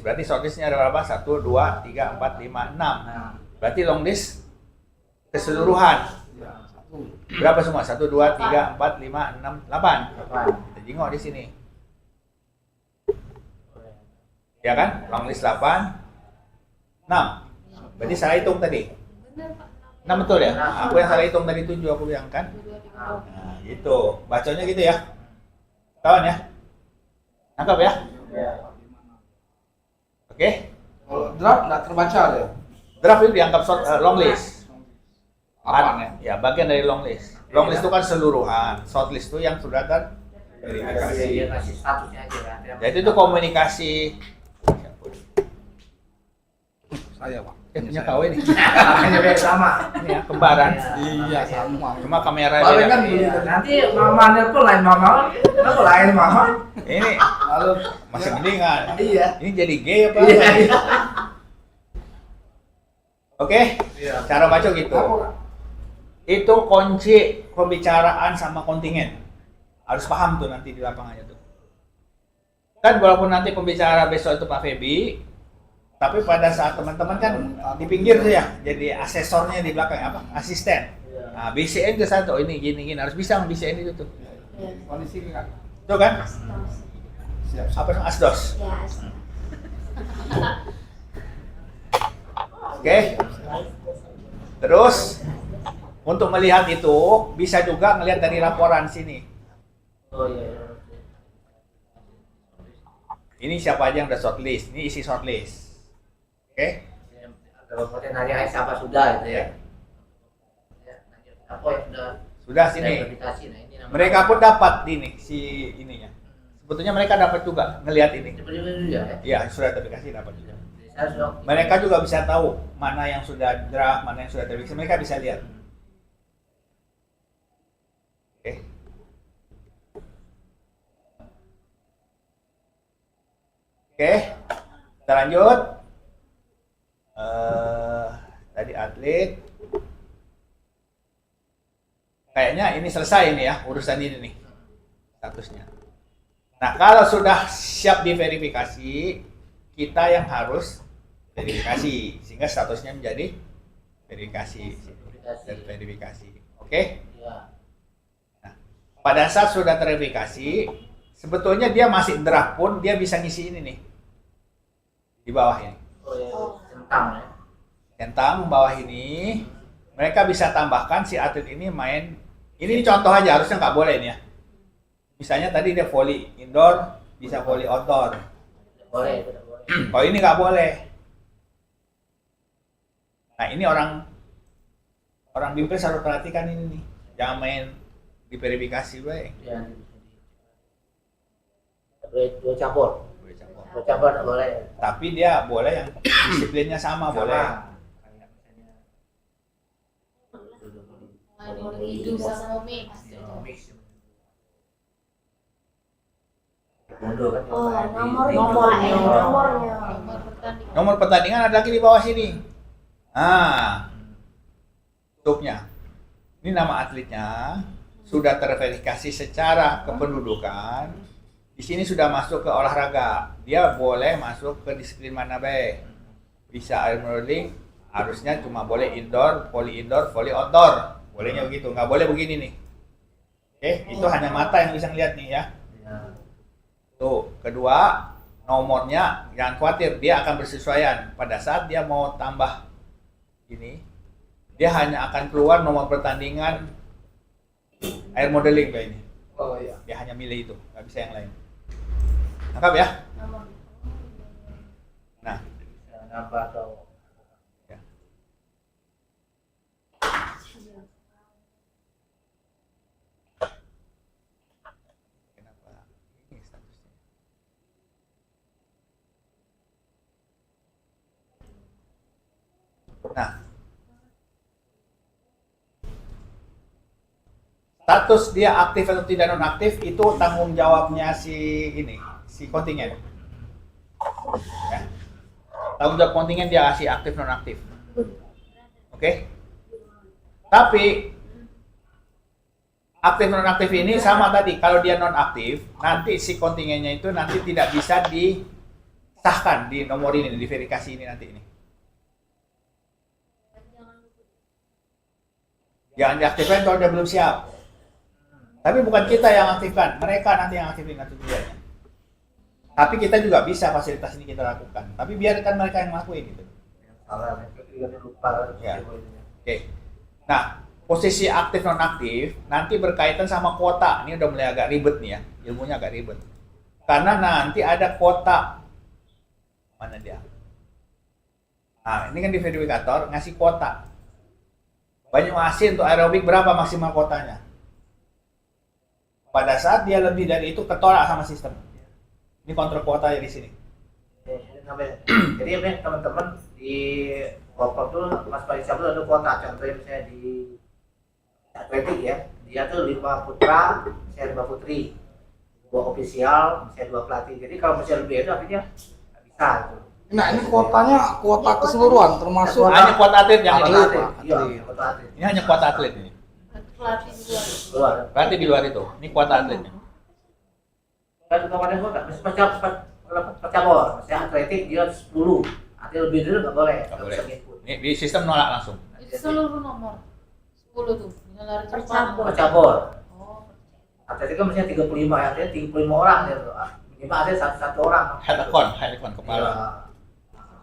Speaker 1: Berarti shortlistnya ada berapa? 1, 2, 3, 4, 5, 6. Berarti long list keseluruhan. Berapa semua? 1, 2, 3, 4, 5, 6, 8. Kita jengok di sini. Ya kan? Long list 8, 6. Berarti salah hitung tadi. 6 betul ya? Nah, aku yang salah hitung tadi 7 aku bilang kan? Nah, gitu. Bacanya gitu ya. Kawan ya? Nangkap ya? Oke?
Speaker 3: Kalau draft nggak terbaca deh.
Speaker 1: Draft itu dianggap long list.
Speaker 3: Apaan ya?
Speaker 1: Ya, bagian dari long list. Long list itu kan seluruhan. Short list itu yang sudah terverifikasi.
Speaker 4: Dia ngasih statusnya aja kan.
Speaker 1: Jadi itu komunikasi.
Speaker 3: Saya Pak.
Speaker 1: Punya KW nih.
Speaker 4: Makanya beda sama.
Speaker 1: Ini ya, kembaran.
Speaker 3: Iya sama.
Speaker 1: Cuma kamera
Speaker 3: Paling kan
Speaker 1: beda.
Speaker 3: beli
Speaker 4: Iya, nanti mamanya pun lain mama, aku lain mama.
Speaker 1: Ini
Speaker 3: lalu
Speaker 1: masih mendingan.
Speaker 4: Iya.
Speaker 1: Ini jadi gay apa?
Speaker 4: Iya.
Speaker 1: Oke? Cara baca gitu. Itu kunci pembicaraan sama kontingen. Harus paham tuh nanti di lapangannya tuh. Kan walaupun nanti pembicara besok itu Pak Febi, tapi pada saat teman-teman kan di pinggir tuh ya, jadi asesornya di belakang apa? Asisten. Nah, BCN ke satu, ini gini harus bisa BCN itu tuh.
Speaker 3: kondisi kan.
Speaker 1: Tuh kan?
Speaker 3: Siap.
Speaker 1: Apa itu asdos?
Speaker 6: Ya,
Speaker 1: Oke. Terus untuk melihat itu bisa juga ngelihat dari laporan sini.
Speaker 4: Oh iya.
Speaker 1: Ini siapa aja yang udah shortlist? Ini isi shortlist. Oke?
Speaker 4: Kalau mau nanya siapa sudah gitu ya. Apa yang sudah
Speaker 1: Sudah sini.
Speaker 4: verifikasi, nah ini namanya.
Speaker 1: Mereka pun dapat ini si ininya. Sebetulnya mereka dapat juga ngelihat ini.
Speaker 4: Seperti itu juga ya.
Speaker 1: Iya, sudah terverifikasi dapat juga.
Speaker 4: Saya sudah.
Speaker 1: Mereka juga bisa tahu mana yang sudah draft, mana yang sudah terverifikasi. Mereka bisa lihat. Oke. Oke, kita lanjut. Tadi atlet. Kayaknya ini selesai ini ya, urusan ini nih. Statusnya. Nah, kalau sudah siap diverifikasi, kita yang harus verifikasi. Sehingga statusnya menjadi verifikasi. Verifikasi. Oke?
Speaker 4: Iya.
Speaker 1: Nah, pada saat sudah terverifikasi, sebetulnya dia masih draft pun, dia bisa ngisi ini nih. Di bawah ini.
Speaker 4: Oh iya. Tentang ya.
Speaker 1: Tentang bawah ini, mereka bisa tambahkan si atlet ini main. Ini contoh aja, harusnya nggak boleh ini ya. Misalnya tadi dia volley indoor, bisa volley outdoor.
Speaker 4: Tidak boleh, tidak boleh.
Speaker 1: Kalau ini nggak boleh. Nah ini orang Bimpres harus perhatikan ini nih. Jangan main diverifikasi baik.
Speaker 4: Ya. Dua campur. Dua campur tidak boleh.
Speaker 1: Tapi dia boleh yang disiplinnya sama, boleh.
Speaker 5: Hidup sama mix.
Speaker 4: Mundur kan.
Speaker 6: Oh, nomornya.
Speaker 5: Nomor pertandingan.
Speaker 1: Nomor pertandingan ada lagi di bawah sini. Nah, tutupnya. Ini nama atletnya sudah terverifikasi secara kependudukan. Di sini sudah masuk ke olahraga. Dia boleh masuk ke disiplin mana baik. Bisa air modeling, harusnya cuma boleh indoor, volley outdoor. Bolehnya begitu, nggak boleh begini nih. Oke, itu hanya mata yang bisa ngeliat nih ya. Tuh, kedua, nomornya jangan khawatir, dia akan bersesuaian. Pada saat dia mau tambah ini, dia hanya akan keluar nomor pertandingan air modeling kayak ini.
Speaker 3: Oh iya.
Speaker 1: Dia hanya milih itu, nggak bisa yang lain. Lengkap ya? Nah,
Speaker 4: Nambah atau
Speaker 1: ya. Kenapa ini statusnya? Nah, status dia aktif atau tidak nonaktif itu tanggung jawabnya si kontingen. Ya. Tanggung jawab kontingen dia kasih aktif nonaktif. Oke? Tapi aktif nonaktif ini sama tadi, kalau dia nonaktif, nanti si kontingennya itu nanti tidak bisa disahkan di nomor ini, di verifikasi ini nanti ini. Jangan diaktifkan kalau dia belum siap. Tapi bukan kita yang aktifkan, mereka nanti yang aktifin nanti tujuannya. Tapi kita juga bisa fasilitas ini kita lakukan. Tapi biarkan mereka yang ngelakuin gitu.
Speaker 4: Salah, lupa.
Speaker 1: Ya. Oke. Nah, posisi aktif nonaktif nanti berkaitan sama kuota. Ini udah mulai agak ribet nih ya, ilmunya agak ribet. Karena nanti ada kuota. Mana dia? Nah, ini kan di verifikator ngasih kuota. Banyuasin untuk aerobik berapa maksimal kuotanya? Pada saat dia lebih dari itu ketolak sama sistem. Ini kontrol kuotanya di sini.
Speaker 4: Jadi teman-teman di Kopel tuh Mas Pak Isyam tuh ada kuota. Contohnya misalnya di atletik ya, dia tuh 5 putra, misalnya 5 putri, 2 ofisial, misalnya 2 pelatih. Jadi kalau misalnya lebih itu artinya nggak bisa gitu.
Speaker 3: Nah ini kuotanya kuota keseluruhan termasuk
Speaker 1: Hanya kuota atlet yang ini.
Speaker 4: Atlet. Iya, kuota atlet.
Speaker 1: Ini hanya kuota atlet ini.
Speaker 5: Pelatih dua.
Speaker 4: Keluar.
Speaker 1: Berarti di luar itu. Ini kuota atletnya.
Speaker 4: Kan kemarin kuota, misalnya pecabor, misalnya atletik dia 10, atlet lebih dulu nggak boleh.
Speaker 1: Nggak
Speaker 4: Nggak
Speaker 1: boleh.
Speaker 4: bisa ngikut.
Speaker 1: Ini di sistem nolak langsung.
Speaker 5: Itu seluruh nomor 10 tuh. Misalnya lari cepat.
Speaker 6: Percabur.
Speaker 4: Pecabor.
Speaker 5: Oh,
Speaker 4: Atletik kan misalnya 35 ya, artinya 35 orang gitu. Minimal ada satu orang.
Speaker 1: Head account kepala.
Speaker 4: Iya.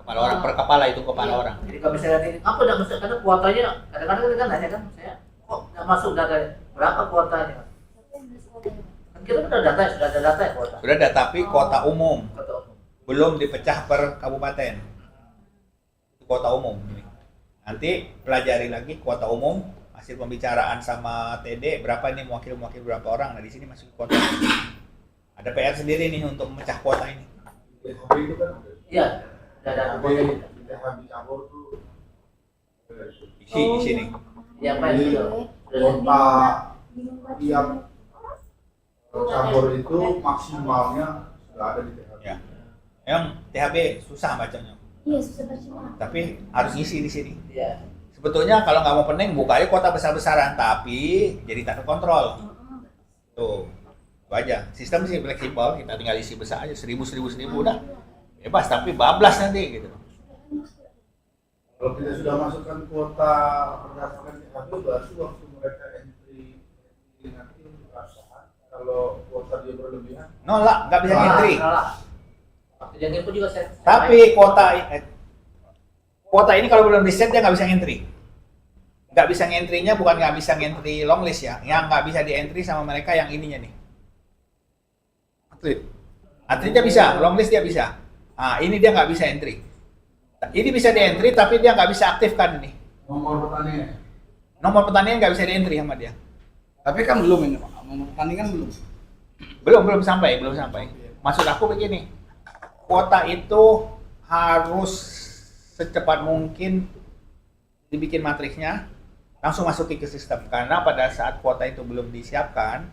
Speaker 1: Kepala orang per kepala itu kepala orang.
Speaker 4: Jadi kalau misalnya nanti apa udah masuk karena kuotanya kadang-kadang kita kan nanya kan saya kok nggak masuk data berapa kuotanya? Kan kita udah data sudah ada data ya kuota.
Speaker 1: Sudah ada tapi kuota umum,
Speaker 4: Kuota umum.
Speaker 1: belum dipecah per kabupaten. Itu kuota umum ini. Nanti pelajari lagi kuota umum, hasil pembicaraan sama TD berapa ini mewakil berapa orang. Nah di sini masuk kuota. Ada PR sendiri nih untuk memecah kuota ini.
Speaker 4: Iya, udah ada kuota.
Speaker 1: Isi di sini.
Speaker 4: Iya, Pak.
Speaker 7: Jadi,
Speaker 4: Udah
Speaker 7: Kota tiap cabur itu maksimalnya sudah ada di THB.
Speaker 1: Ya. Yang THB susah bacanya,
Speaker 6: Iya, susah percuma.
Speaker 1: tapi harus ngisi di sini.
Speaker 4: Iya.
Speaker 1: Sebetulnya kalau nggak mau pening buka aja kota besar-besaran, tapi jadi tak terkontrol. Tuh, itu aja. Sistem sih fleksibel, kita tinggal isi besar aja 1000 udah bebas, tapi bablas nanti gitu.
Speaker 7: Kalau kita sudah masukkan kuota berdasarkan THB, berarti waktu mereka entry nanti untuk perasaan. Kalau kuota dia berlebihan,
Speaker 1: Nolak, nggak bisa entry.
Speaker 4: Waktu yang itu juga saya.
Speaker 1: Tapi kuota ini kalau belum di-set dia nggak bisa entry. Nggak bisa ngentry-nya bukan nggak bisa ngentry long list ya, yang nggak bisa di-entry sama mereka yang ininya nih. Atletnya bisa, long list dia bisa. Nah, ini dia nggak bisa entry. Ini bisa di-entry tapi dia nggak bisa aktifkan ini.
Speaker 7: nomor pertandingan.
Speaker 1: Nomor pertandingan nggak bisa di-entry sama dia.
Speaker 3: tapi kan belum ini Pak. Nomor pertandingan belum.
Speaker 1: Belum sampai. Maksud aku begini, kuota itu harus secepat mungkin dibikin matriksnya, langsung masukin ke sistem. Karena pada saat kuota itu belum disiapkan,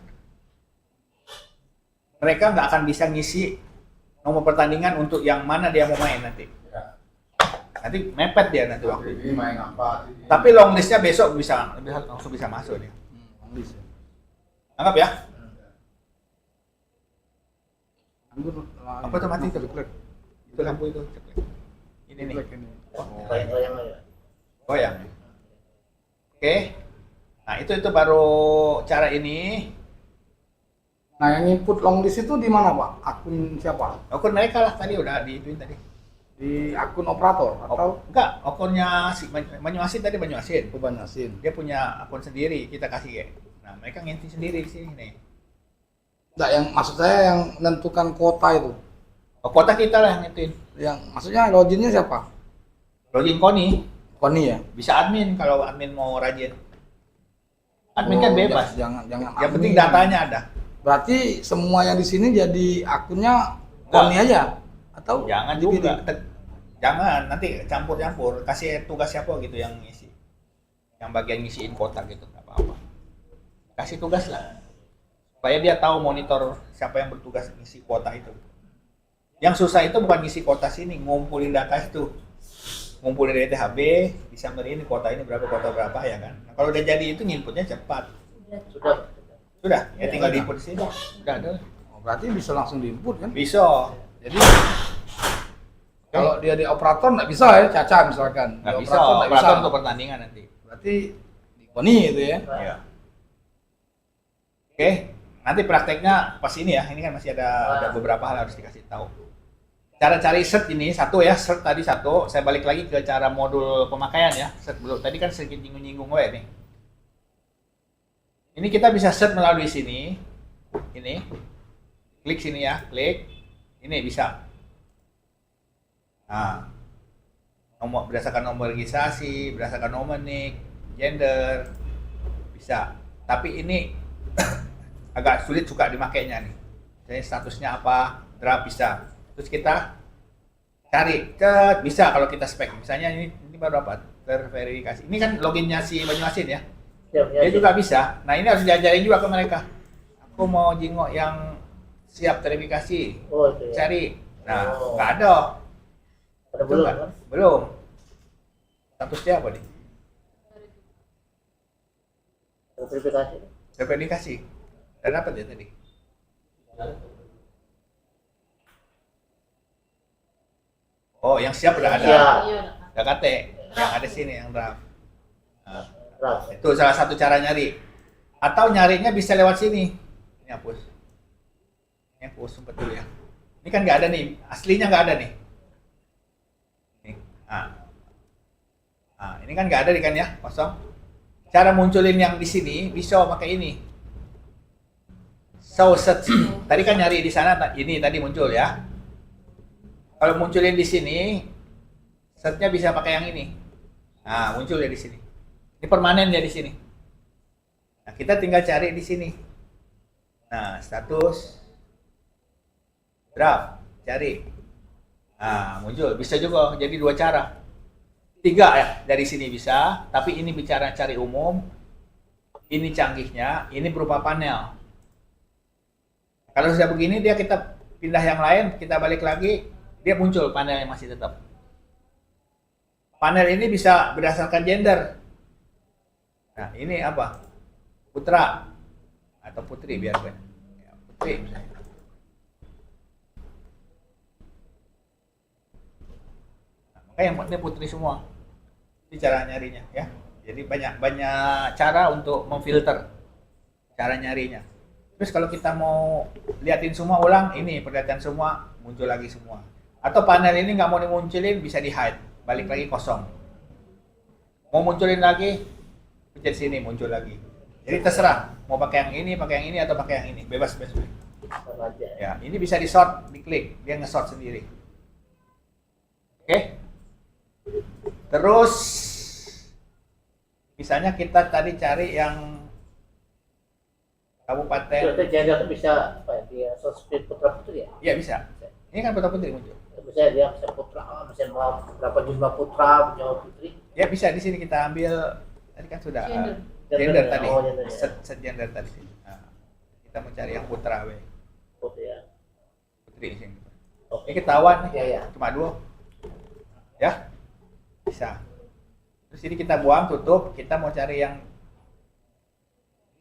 Speaker 1: mereka nggak akan bisa ngisi nomor pertandingan untuk yang mana dia mau main nanti.
Speaker 7: Ya.
Speaker 1: Nanti mepet dia nanti waktu itu.
Speaker 7: Ini main apa? Ini.
Speaker 1: Tapi long listnya besok bisa langsung bisa masuk dia. Anggap ya. Apa tuh mati itu? Itu lampu itu. Ini nih.
Speaker 4: Bayang-bayang aja.
Speaker 1: Goyang. Oke. Nah, itu baru cara ini.
Speaker 3: Nah yang input long list itu di mana Pak? Akun siapa?
Speaker 1: Akun mereka lah tadi udah diituin tadi.
Speaker 3: Di akun operator atau
Speaker 1: Enggak, akunnya si Banyuasin tadi Banyuasin.
Speaker 3: Banyuasin?
Speaker 1: Dia punya akun sendiri, kita kasih ya. Nah, mereka ngintip sendiri di sini nih.
Speaker 3: Enggak, yang maksud saya yang menentukan kuota itu.
Speaker 1: Oh, kota kita lah yang ngintin.
Speaker 3: Yang maksudnya loginnya siapa?
Speaker 1: Login Koni
Speaker 3: Koni ya?
Speaker 1: bisa admin kalau admin mau rajin. Admin kan
Speaker 3: Oh,
Speaker 1: bebas.
Speaker 3: Jangan
Speaker 1: Yang
Speaker 3: admin.
Speaker 1: penting datanya ada.
Speaker 3: Berarti semua yang di sini jadi akunnya Koni aja atau
Speaker 1: Jangan
Speaker 3: dipilih?
Speaker 1: juga. Jangan, nanti campur-campur. Kasih tugas siapa gitu yang ngisi. Yang bagian ngisiin kotak gitu, nggak apa-apa. Kasih tugas lah. Supaya dia tahu monitor siapa yang bertugas ngisi kuota itu. Yang susah itu bukan ngisi kuota sini, ngumpulin data itu. Ngumpulin dari THB, bisa ini kuota ini berapa, kuota berapa ya kan. Nah, kalau udah jadi itu inputnya cepat.
Speaker 4: Sudah.
Speaker 1: Sudah, ya tinggal di input sini. Udah ada.
Speaker 3: Oh, berarti bisa langsung diinput kan?
Speaker 1: Bisa. Jadi
Speaker 3: Kalau dia di operator nggak bisa ya, Caca misalkan.
Speaker 1: nggak
Speaker 3: Di
Speaker 1: bisa,
Speaker 3: operator nggak
Speaker 1: operator untuk pertandingan nanti.
Speaker 3: Berarti di Koni itu ya.
Speaker 1: Iya. Oke, nanti prakteknya pas ini ya. Ini kan masih ada beberapa hal harus dikasih tahu. Cara cari set ini satu ya, set tadi satu. Saya balik lagi ke cara modul pemakaian ya. Set belum. Tadi kan sedikit nyinggung-nyinggung nih. Ini kita bisa set melalui sini. Ini. Klik sini ya, klik. Ini bisa. Nah, berdasarkan nomor registrasi, berdasarkan nomor nik, gender, bisa. Tapi ini agak sulit suka dimakainya nih. Jadi statusnya apa, draft bisa. Terus kita cari, bisa kalau kita spek. Misalnya ini baru apa? Terverifikasi. Ini kan loginnya si Banyuasin ya. Dia juga bisa. Nah ini harus diajarin juga ke mereka. Aku mau jingok yang siap verifikasi.
Speaker 4: Oh, itu ya.
Speaker 1: Cari. Nah,
Speaker 4: Oh.
Speaker 1: nggak ada.
Speaker 4: Ada belum
Speaker 1: Nggak.
Speaker 4: kan?
Speaker 1: Belum. Statusnya apa nih?
Speaker 4: Verifikasi.
Speaker 1: Verifikasi. Dan apa dia tadi? Oh, yang siap udah ada.
Speaker 4: Iya.
Speaker 1: Udah KT. Yang ada sini yang draft. Nah,
Speaker 4: Draft.
Speaker 1: itu salah satu cara nyari. Atau nyarinya bisa lewat sini. Ini hapus. Ini hapus sempet dulu ya. Ini kan nggak ada nih. Aslinya nggak ada nih. Nih. Nah, ini kan nggak ada nih kan ya, kosong. Cara munculin yang di sini bisa pakai ini. So search. Tadi kan nyari di sana, ini tadi muncul ya. Kalau munculin di sini, search-nya bisa pakai yang ini. Nah, muncul ya di sini. Ini permanen ya di sini. Nah, kita tinggal cari di sini. Nah, status draft, cari. Nah, muncul. Bisa juga jadi dua cara. 3 ya, dari sini bisa, tapi ini bicara cari umum. Ini canggihnya, ini berupa panel. Kalau sudah begini, dia kita pindah yang lain, kita balik lagi, dia muncul panelnya masih tetap. Panel ini bisa berdasarkan gender. Nah, ini apa? Putra atau putri biar gue. Ya, putri misalnya. Nah, makanya yang penting putri semua. Ini cara nyarinya ya. Jadi banyak cara untuk memfilter cara nyarinya. Terus kalau kita mau liatin semua ulang, ini perlihatkan semua, muncul lagi semua. Atau panel ini nggak mau dimunculin, bisa di hide, balik lagi kosong. Mau munculin lagi, pencet sini muncul lagi. Jadi terserah mau pakai yang ini atau pakai yang ini, bebas.
Speaker 4: Sama aja.
Speaker 1: Ya, ini bisa di sort, diklik, dia nge-sort sendiri. Oke. Terus misalnya kita tadi cari yang kabupaten.
Speaker 4: Itu gender itu bisa apa ya? Dia sosmed putra putri ya?
Speaker 1: Iya bisa. Ini kan putra putri muncul.
Speaker 4: Bisa dia bisa putra, bisa mau berapa jumlah putra, jumlah putri.
Speaker 1: Ya bisa di sini kita ambil tadi kan sudah
Speaker 5: Gender.
Speaker 1: gender tadi.
Speaker 4: Oh, gender, ya.
Speaker 1: Set gender tadi. Nah, kita mau cari yang putra we.
Speaker 4: Putri ya.
Speaker 1: Putri sini.
Speaker 4: Oke.
Speaker 1: Ini ketahuan nih.
Speaker 4: Ya ya.
Speaker 1: Cuma 2. Ya. Bisa. Terus ini kita buang, tutup, kita mau cari yang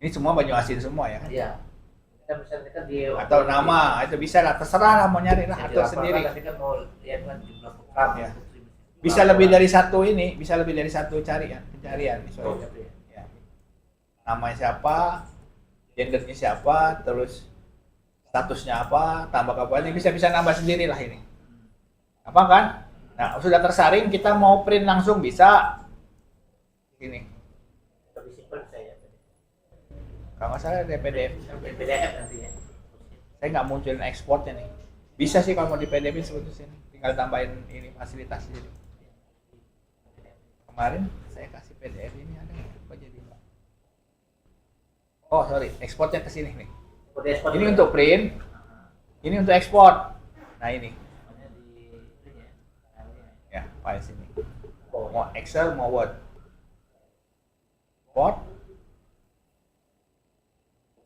Speaker 1: ini semua Banyuasin semua ya kan?
Speaker 4: Iya. Kita misalnya kan di
Speaker 1: Atau nama, itu bisa lah, terserah lah mau nyari lah, atur sendiri.
Speaker 4: Nanti kan mau lihat kan jumlah putra,
Speaker 1: Ya.
Speaker 4: putri.
Speaker 1: Bisa lebih dari satu ini, bisa lebih dari satu pencarian.
Speaker 4: Oh,
Speaker 1: Sorry.
Speaker 4: gitu ya.
Speaker 1: Ya. Namanya siapa, gendernya siapa, terus statusnya apa, tambah kapan, ini bisa nambah sendiri lah ini. Apa kan? Nah, sudah tersaring, kita mau print langsung bisa. Ini.
Speaker 4: Lebih simpel saya.
Speaker 1: Kalau nggak salah ada PDF.
Speaker 4: Sampai PDF nanti ya.
Speaker 1: Saya nggak munculin ekspornya nih. Bisa sih kalau mau di PDF sebetulnya sini. Tinggal tambahin ini fasilitas ini. Kemarin saya kasih PDF ini ada nggak? Apa jadi? Oh sorry, ekspornya ke sini nih. Ini untuk print, ini untuk ekspor. Nah ini. Ya, file sini. Mau Excel, mau Word. Word.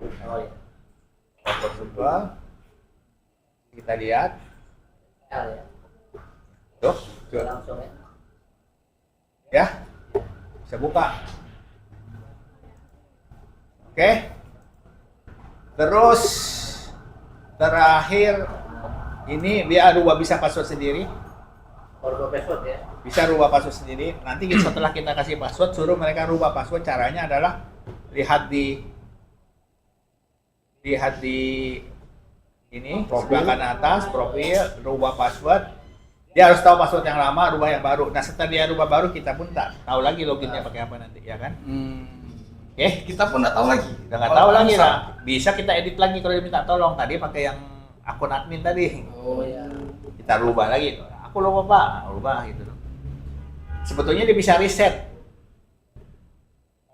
Speaker 4: Oh iya.
Speaker 1: Word simple. Kita lihat.
Speaker 4: L ya.
Speaker 1: Tuh, tuh.
Speaker 4: Langsung ya.
Speaker 1: Ya. Bisa buka. Oke. Terus terakhir ini dia rubah bisa password sendiri.
Speaker 4: Kalau password ya.
Speaker 1: Bisa rubah password sendiri. Nanti setelah kita kasih password, suruh mereka rubah password. Caranya adalah lihat di ini sebelah kanan atas profil, rubah password. Dia harus tahu password yang lama, rubah yang baru. Nah setelah dia rubah baru, kita pun tak tahu lagi loginnya pakai apa nanti, ya kan? Oke,
Speaker 3: Kita pun nggak tahu lagi.
Speaker 1: udah nggak tahu lagi lah. Bisa kita edit lagi kalau dia minta tolong. Tadi pakai yang akun admin tadi.
Speaker 3: Oh iya.
Speaker 1: Kita rubah lagi. Aku lupa Pak, rubah gitu. Sebetulnya dia bisa reset.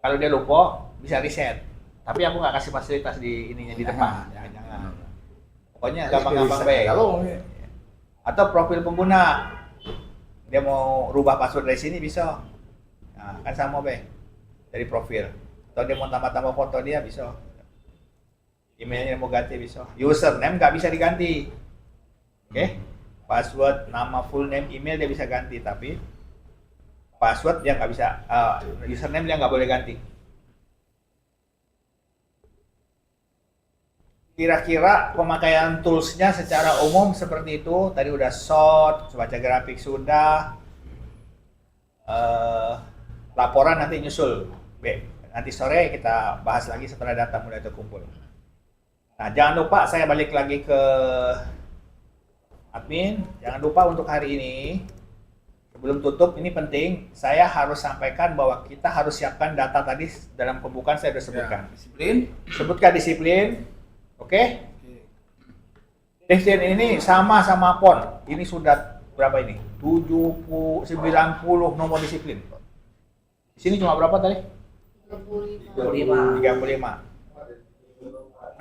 Speaker 1: Kalau dia lupa, bisa reset. Tapi aku nggak kasih fasilitas di ininya di depan. Jangan. Pokoknya gampang-gampang baik. Atau profil pengguna. Dia mau rubah password dari sini bisa. Nah, kan sama be. Dari profil. Atau dia mau tambah-tambah foto dia bisa. Emailnya mau ganti bisa. Username nggak bisa diganti. Oke? Password, nama, full name, email dia bisa ganti. Tapi password dia nggak bisa. Username dia nggak boleh ganti. Kira-kira pemakaian toolsnya secara umum seperti itu. Tadi udah sort, baca grafik sudah, laporan nanti nyusul. Nanti sore kita bahas lagi setelah data mulai terkumpul. Nah jangan lupa saya balik lagi ke admin. Jangan lupa untuk hari ini sebelum tutup ini penting. Saya harus sampaikan bahwa kita harus siapkan data tadi dalam pembukaan saya sudah sebutkan.
Speaker 3: Disiplin.
Speaker 1: Sebutkan disiplin. Oke? Disiplin ini sama PON. Ini sudah berapa ini? 90 nomor disiplin. Di sini cuma berapa tadi?
Speaker 4: 35.
Speaker 1: 35.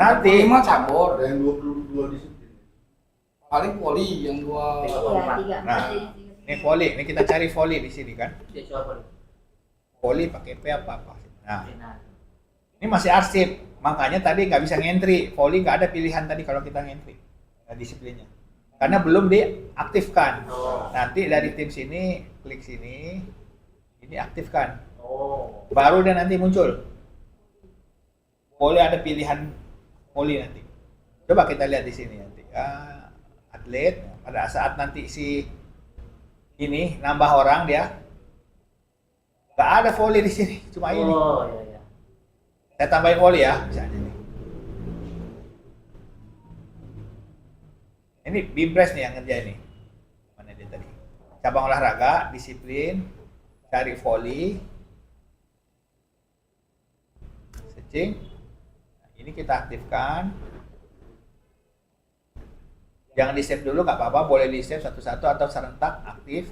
Speaker 1: Nanti
Speaker 3: 5 cabur.
Speaker 7: Ada yang 22 disiplin.
Speaker 3: Paling poli yang dua.
Speaker 6: Iya, 3.
Speaker 1: Nah, ini volley. Ini kita cari volley di sini kan.
Speaker 4: Dia coba.
Speaker 1: Volley pakai P apa? Nah,
Speaker 4: Nah,
Speaker 1: ini masih arsip. Makanya tadi nggak bisa ngentry. Volley nggak ada pilihan tadi kalau kita ngentry disiplinnya. Karena belum diaktifkan.
Speaker 4: Oh.
Speaker 1: Nanti dari tim sini, klik sini, ini aktifkan.
Speaker 4: Oh.
Speaker 1: Baru dia nanti muncul. Boleh ada pilihan volley nanti. Coba kita lihat di sini nanti. Atlet pada saat nanti si ini nambah orang dia nggak ada volley di sini, cuma ini.
Speaker 4: Oh iya iya.
Speaker 1: Saya tambahin volley ya, misalnya nih. Ini Bimpres nih yang ngerjain nih. Mana dia tadi? Cabang olahraga, disiplin, cari volley, searching. Nah, ini kita aktifkan. Jangan di save dulu, nggak apa-apa. Boleh di save satu-satu atau serentak aktif.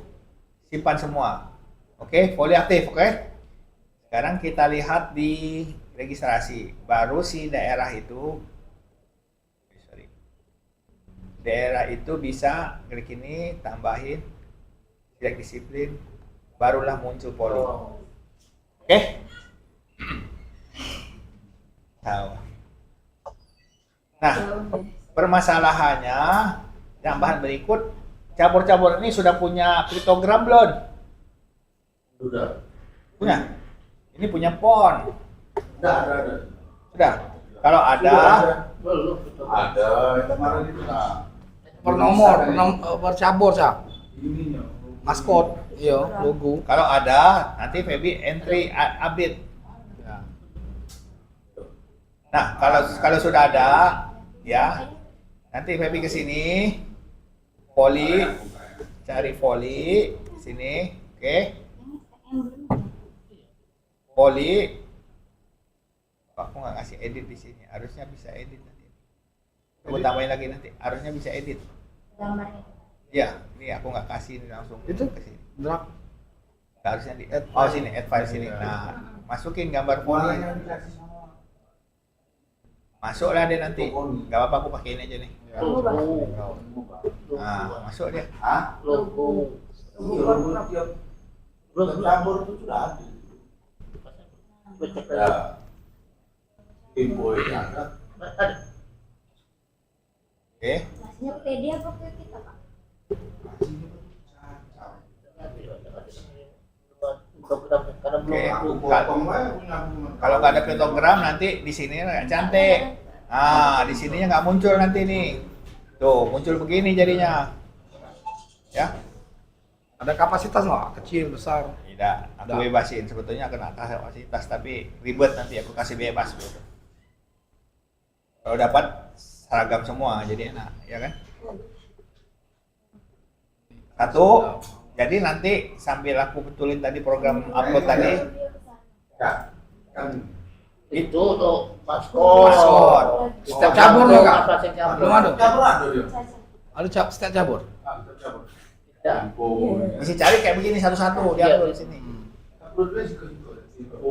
Speaker 1: Simpan semua. Oke, volley aktif. Oke. Sekarang kita lihat di registrasi. Baru si daerah itu, daerah itu bisa klik ini, tambahin, select disiplin, barulah muncul volley.
Speaker 4: Oh.
Speaker 1: Oke. Tahu. Nah, permasalahannya tambahan berikut, cabur-cabur ini sudah punya piktogram belum?
Speaker 2: Sudah.
Speaker 1: Punya. Ini punya PON.
Speaker 2: Ada.
Speaker 1: Sudah. Kalau ada,
Speaker 4: Belum itu.
Speaker 7: Ada yang kemarin itu nah.
Speaker 3: Per nomor, per cabur sah.
Speaker 7: Ininya.
Speaker 3: Maskot, iya, logo.
Speaker 1: kalau ada nanti Feby entry update.
Speaker 3: Ya.
Speaker 1: Nah, kalau sudah ada, ya nanti Feby ke sini, volley, cari volley sini, oke? Volley, aku nggak kasih edit di sini, harusnya bisa edit nanti. Coba tambahin lagi nanti, harusnya bisa edit.
Speaker 6: Gambarnya.
Speaker 1: Ya, ini aku nggak kasih ini langsung
Speaker 3: Itu?
Speaker 1: ke sini.
Speaker 3: Draft.
Speaker 1: Harusnya di add, oh sini, add file sini. Nah, masukin gambar volley.
Speaker 7: Yang dikasih sama
Speaker 1: Masuklah dia nanti. Gak apa-apa aku pakai ini aja nih.
Speaker 3: Ya.
Speaker 6: Logo.
Speaker 1: Nah, masuk dia.
Speaker 7: Hah?
Speaker 4: Logo.
Speaker 7: Tiap cabur itu sudah ada. Ya. Info ini ada.
Speaker 1: Oke.
Speaker 6: Nasinya pakai dia apa pakai kita, Pak?
Speaker 4: Karena belum
Speaker 1: Oke.
Speaker 4: aku
Speaker 1: Kalau nggak ada pentagram nanti di sini nggak cantik. Ah, di sininya nggak muncul nanti nih. Tuh, muncul begini jadinya. Ya,
Speaker 3: Ada kapasitas nggak? Kecil, besar.
Speaker 1: tidak. Aku bebasin. Sebetulnya kena kapasitas, tapi ribet nanti aku kasih bebas gitu. Kalau dapat seragam semua, jadi enak, ya kan? Satu. Jadi nanti sambil aku betulin tadi program upload tadi,
Speaker 7: Ya, kan
Speaker 4: itu untuk maskot.
Speaker 1: Maskot.
Speaker 3: Setiap cabur loh, Kak.
Speaker 4: Cabur.
Speaker 3: Belum ada.
Speaker 7: cabur ada dia.
Speaker 3: Ada setiap cabur.
Speaker 7: Setiap cabur.
Speaker 4: Ya.
Speaker 7: Info.
Speaker 1: mesti cari kayak begini satu-satu dia
Speaker 4: Iya.
Speaker 1: upload di sini.
Speaker 7: Upload lagi ke info.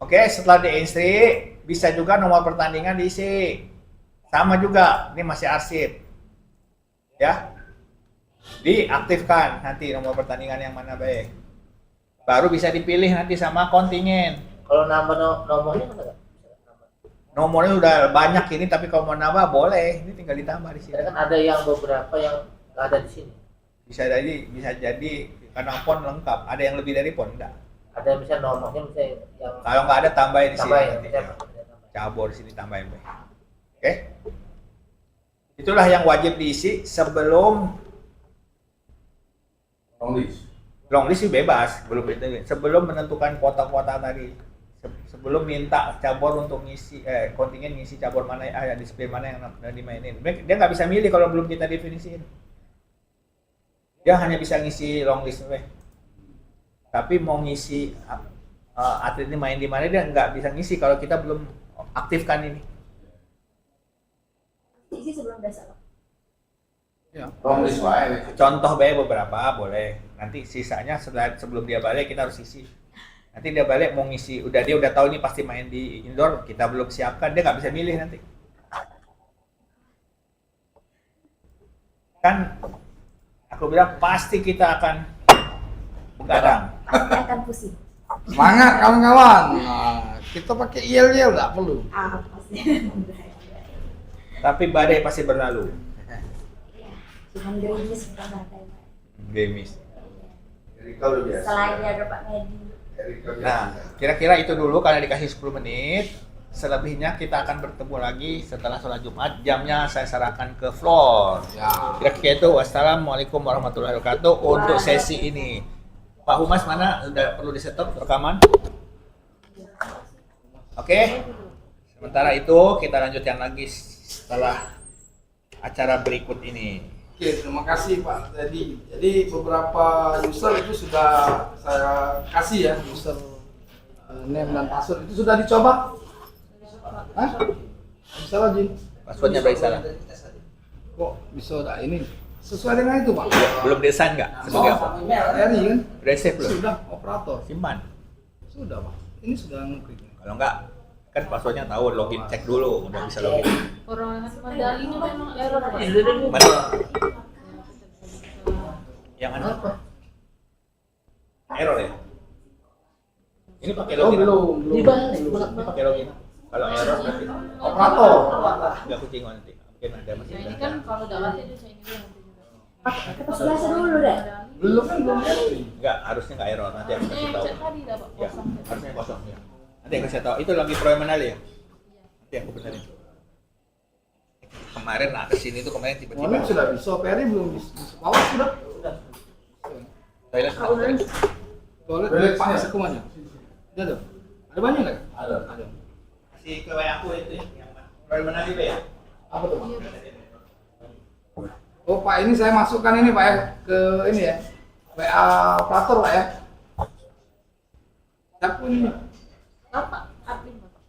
Speaker 1: Oke, setelah diinstri bisa juga nomor pertandingan diisi. Sama juga, ini masih arsip. Ya. Diaktifkan nanti nomor pertandingan yang mana baik. Baru bisa dipilih nanti sama kontingen.
Speaker 4: Kalau nambah nomornya kan enggak?
Speaker 1: Nomornya udah banyak ini, tapi kalau mau nambah boleh. Ini tinggal ditambah di sini.
Speaker 4: Karena kan ada yang beberapa yang nggak ada di sini.
Speaker 1: Bisa jadi karena pon lengkap. Ada yang lebih dari pon enggak?
Speaker 4: Ada misalnya nomornya misalnya yang
Speaker 1: Kalau nggak ada tambahin di sini
Speaker 4: tambahin.
Speaker 1: nanti.
Speaker 4: Misalnya,
Speaker 1: Ya. Cabur di sini tambahin baik. Oke? Itulah yang wajib diisi sebelum long list sih bebas, belum itu. Sebelum menentukan kuota-kuota tadi. Sebelum minta cabur untuk ngisi kontingen ngisi cabur mana disiplin mana yang dimainin. Dia nggak bisa milih kalau belum kita definisiin. Dia hanya bisa ngisi long list weh. Tapi mau ngisi atlet ini main di mana dia nggak bisa ngisi kalau kita belum aktifkan ini.
Speaker 6: Isi sebelum dasar, Pak.
Speaker 7: Long list wae.
Speaker 1: Contoh bae beberapa boleh. Nanti sisanya sebelum dia balik kita harus isi. Nanti dia balik mau ngisi, dia udah tahu ini pasti main di indoor, kita belum siapkan, dia nggak bisa milih nanti. Kan aku bilang pasti kita akan begadang.
Speaker 6: Pasti akan pusing.
Speaker 3: Semangat kawan-kawan. Nah, kita pakai yel-yel nggak perlu.
Speaker 6: Ah, pasti.
Speaker 1: Tapi badai pasti berlalu.
Speaker 6: Cuman gerimis bukan batai, Pak.
Speaker 1: Gemis.
Speaker 7: Erika udah biasa.
Speaker 6: Selain dia ada Pak Medi.
Speaker 7: Erika biasa.
Speaker 1: Nah, kira-kira itu dulu karena dikasih 10 menit. Selebihnya kita akan bertemu lagi setelah sholat Jumat. Jamnya saya serahkan ke floor.
Speaker 3: Ya.
Speaker 1: Kira-kira itu. Wassalamualaikum warahmatullahi wabarakatuh untuk sesi ini. Pak Humas mana? Udah perlu di-setup rekaman? Oke. Sementara itu kita lanjutkan lagi setelah acara berikut ini.
Speaker 3: Oke, terima kasih Pak Teddy. Jadi beberapa user itu sudah saya kasih ya, user name dan password itu sudah dicoba? Hah? Bisa lagi?
Speaker 1: Passwordnya Baisalah.
Speaker 3: Kok bisa ada ini? Sesuai dengan itu Pak?
Speaker 1: Belum desain nggak? Sebagai apa?
Speaker 3: RI kan?
Speaker 1: Udah save belum?
Speaker 3: Sudah, operator.
Speaker 1: Simpan.
Speaker 3: Sudah Pak. Ini sudah ngeklik.
Speaker 1: Kalau nggak, kan passwordnya tahu, login cek dulu, udah bisa login.
Speaker 5: Orang medalinya memang error, Pak.
Speaker 1: Mana? Yang mana? Error ya? Ini pakai
Speaker 3: Oh
Speaker 1: login?
Speaker 3: belum.
Speaker 1: Ini pakai login. Kalau error berarti
Speaker 3: Operator.
Speaker 1: nggak kucing nanti. Mungkin ada masih.
Speaker 5: Nah, ini kan kalau udah ada itu saya ini nanti juga.
Speaker 6: Pakai pas biasa dulu deh.
Speaker 3: Belum kan belum RI.
Speaker 1: Enggak, harusnya nggak error. Nanti aku kasih tahu.
Speaker 5: Cek tadi dah, Pak.
Speaker 1: Ya,
Speaker 5: Kosong.
Speaker 1: harusnya kosong ya. Nanti aku kasih tahu. Itu lagi proyek menali ya? Nanti aku benerin. Kemarin kesini tuh kemarin tiba-tiba.
Speaker 3: Ini sudah bisa, PRI belum bisa. Bawah sudah.
Speaker 1: Toilet
Speaker 6: Kau udah
Speaker 3: Toilet
Speaker 7: Toilet
Speaker 3: Pak
Speaker 7: sini.
Speaker 3: semuanya. Ada. Ada banyak nggak?
Speaker 7: Ada.
Speaker 3: Ada.
Speaker 1: kasih ke WA aku itu ya, yang proyek menali itu ya.
Speaker 3: Apa tuh Pak? Oh Pak, ini saya masukkan ini Pak ya ke ini ya WA operator Pak ya. Siapa ini?
Speaker 5: Bapak, admin, Bapak.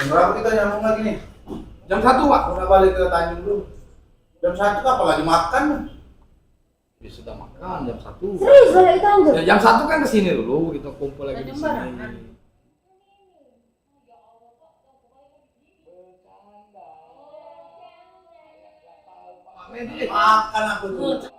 Speaker 7: berapa kita nyambung lagi nih?
Speaker 3: Jam 1 Pak.
Speaker 7: Udah balik ke Tanjung dulu. Jam 1 apa lagi makan?
Speaker 3: Ya sudah makan jam 1.
Speaker 6: Serius balik itu Tanjung?
Speaker 3: Ya, jam 1 kan kesini dulu, kita kumpul lagi di sini.
Speaker 7: Makan aku tuh.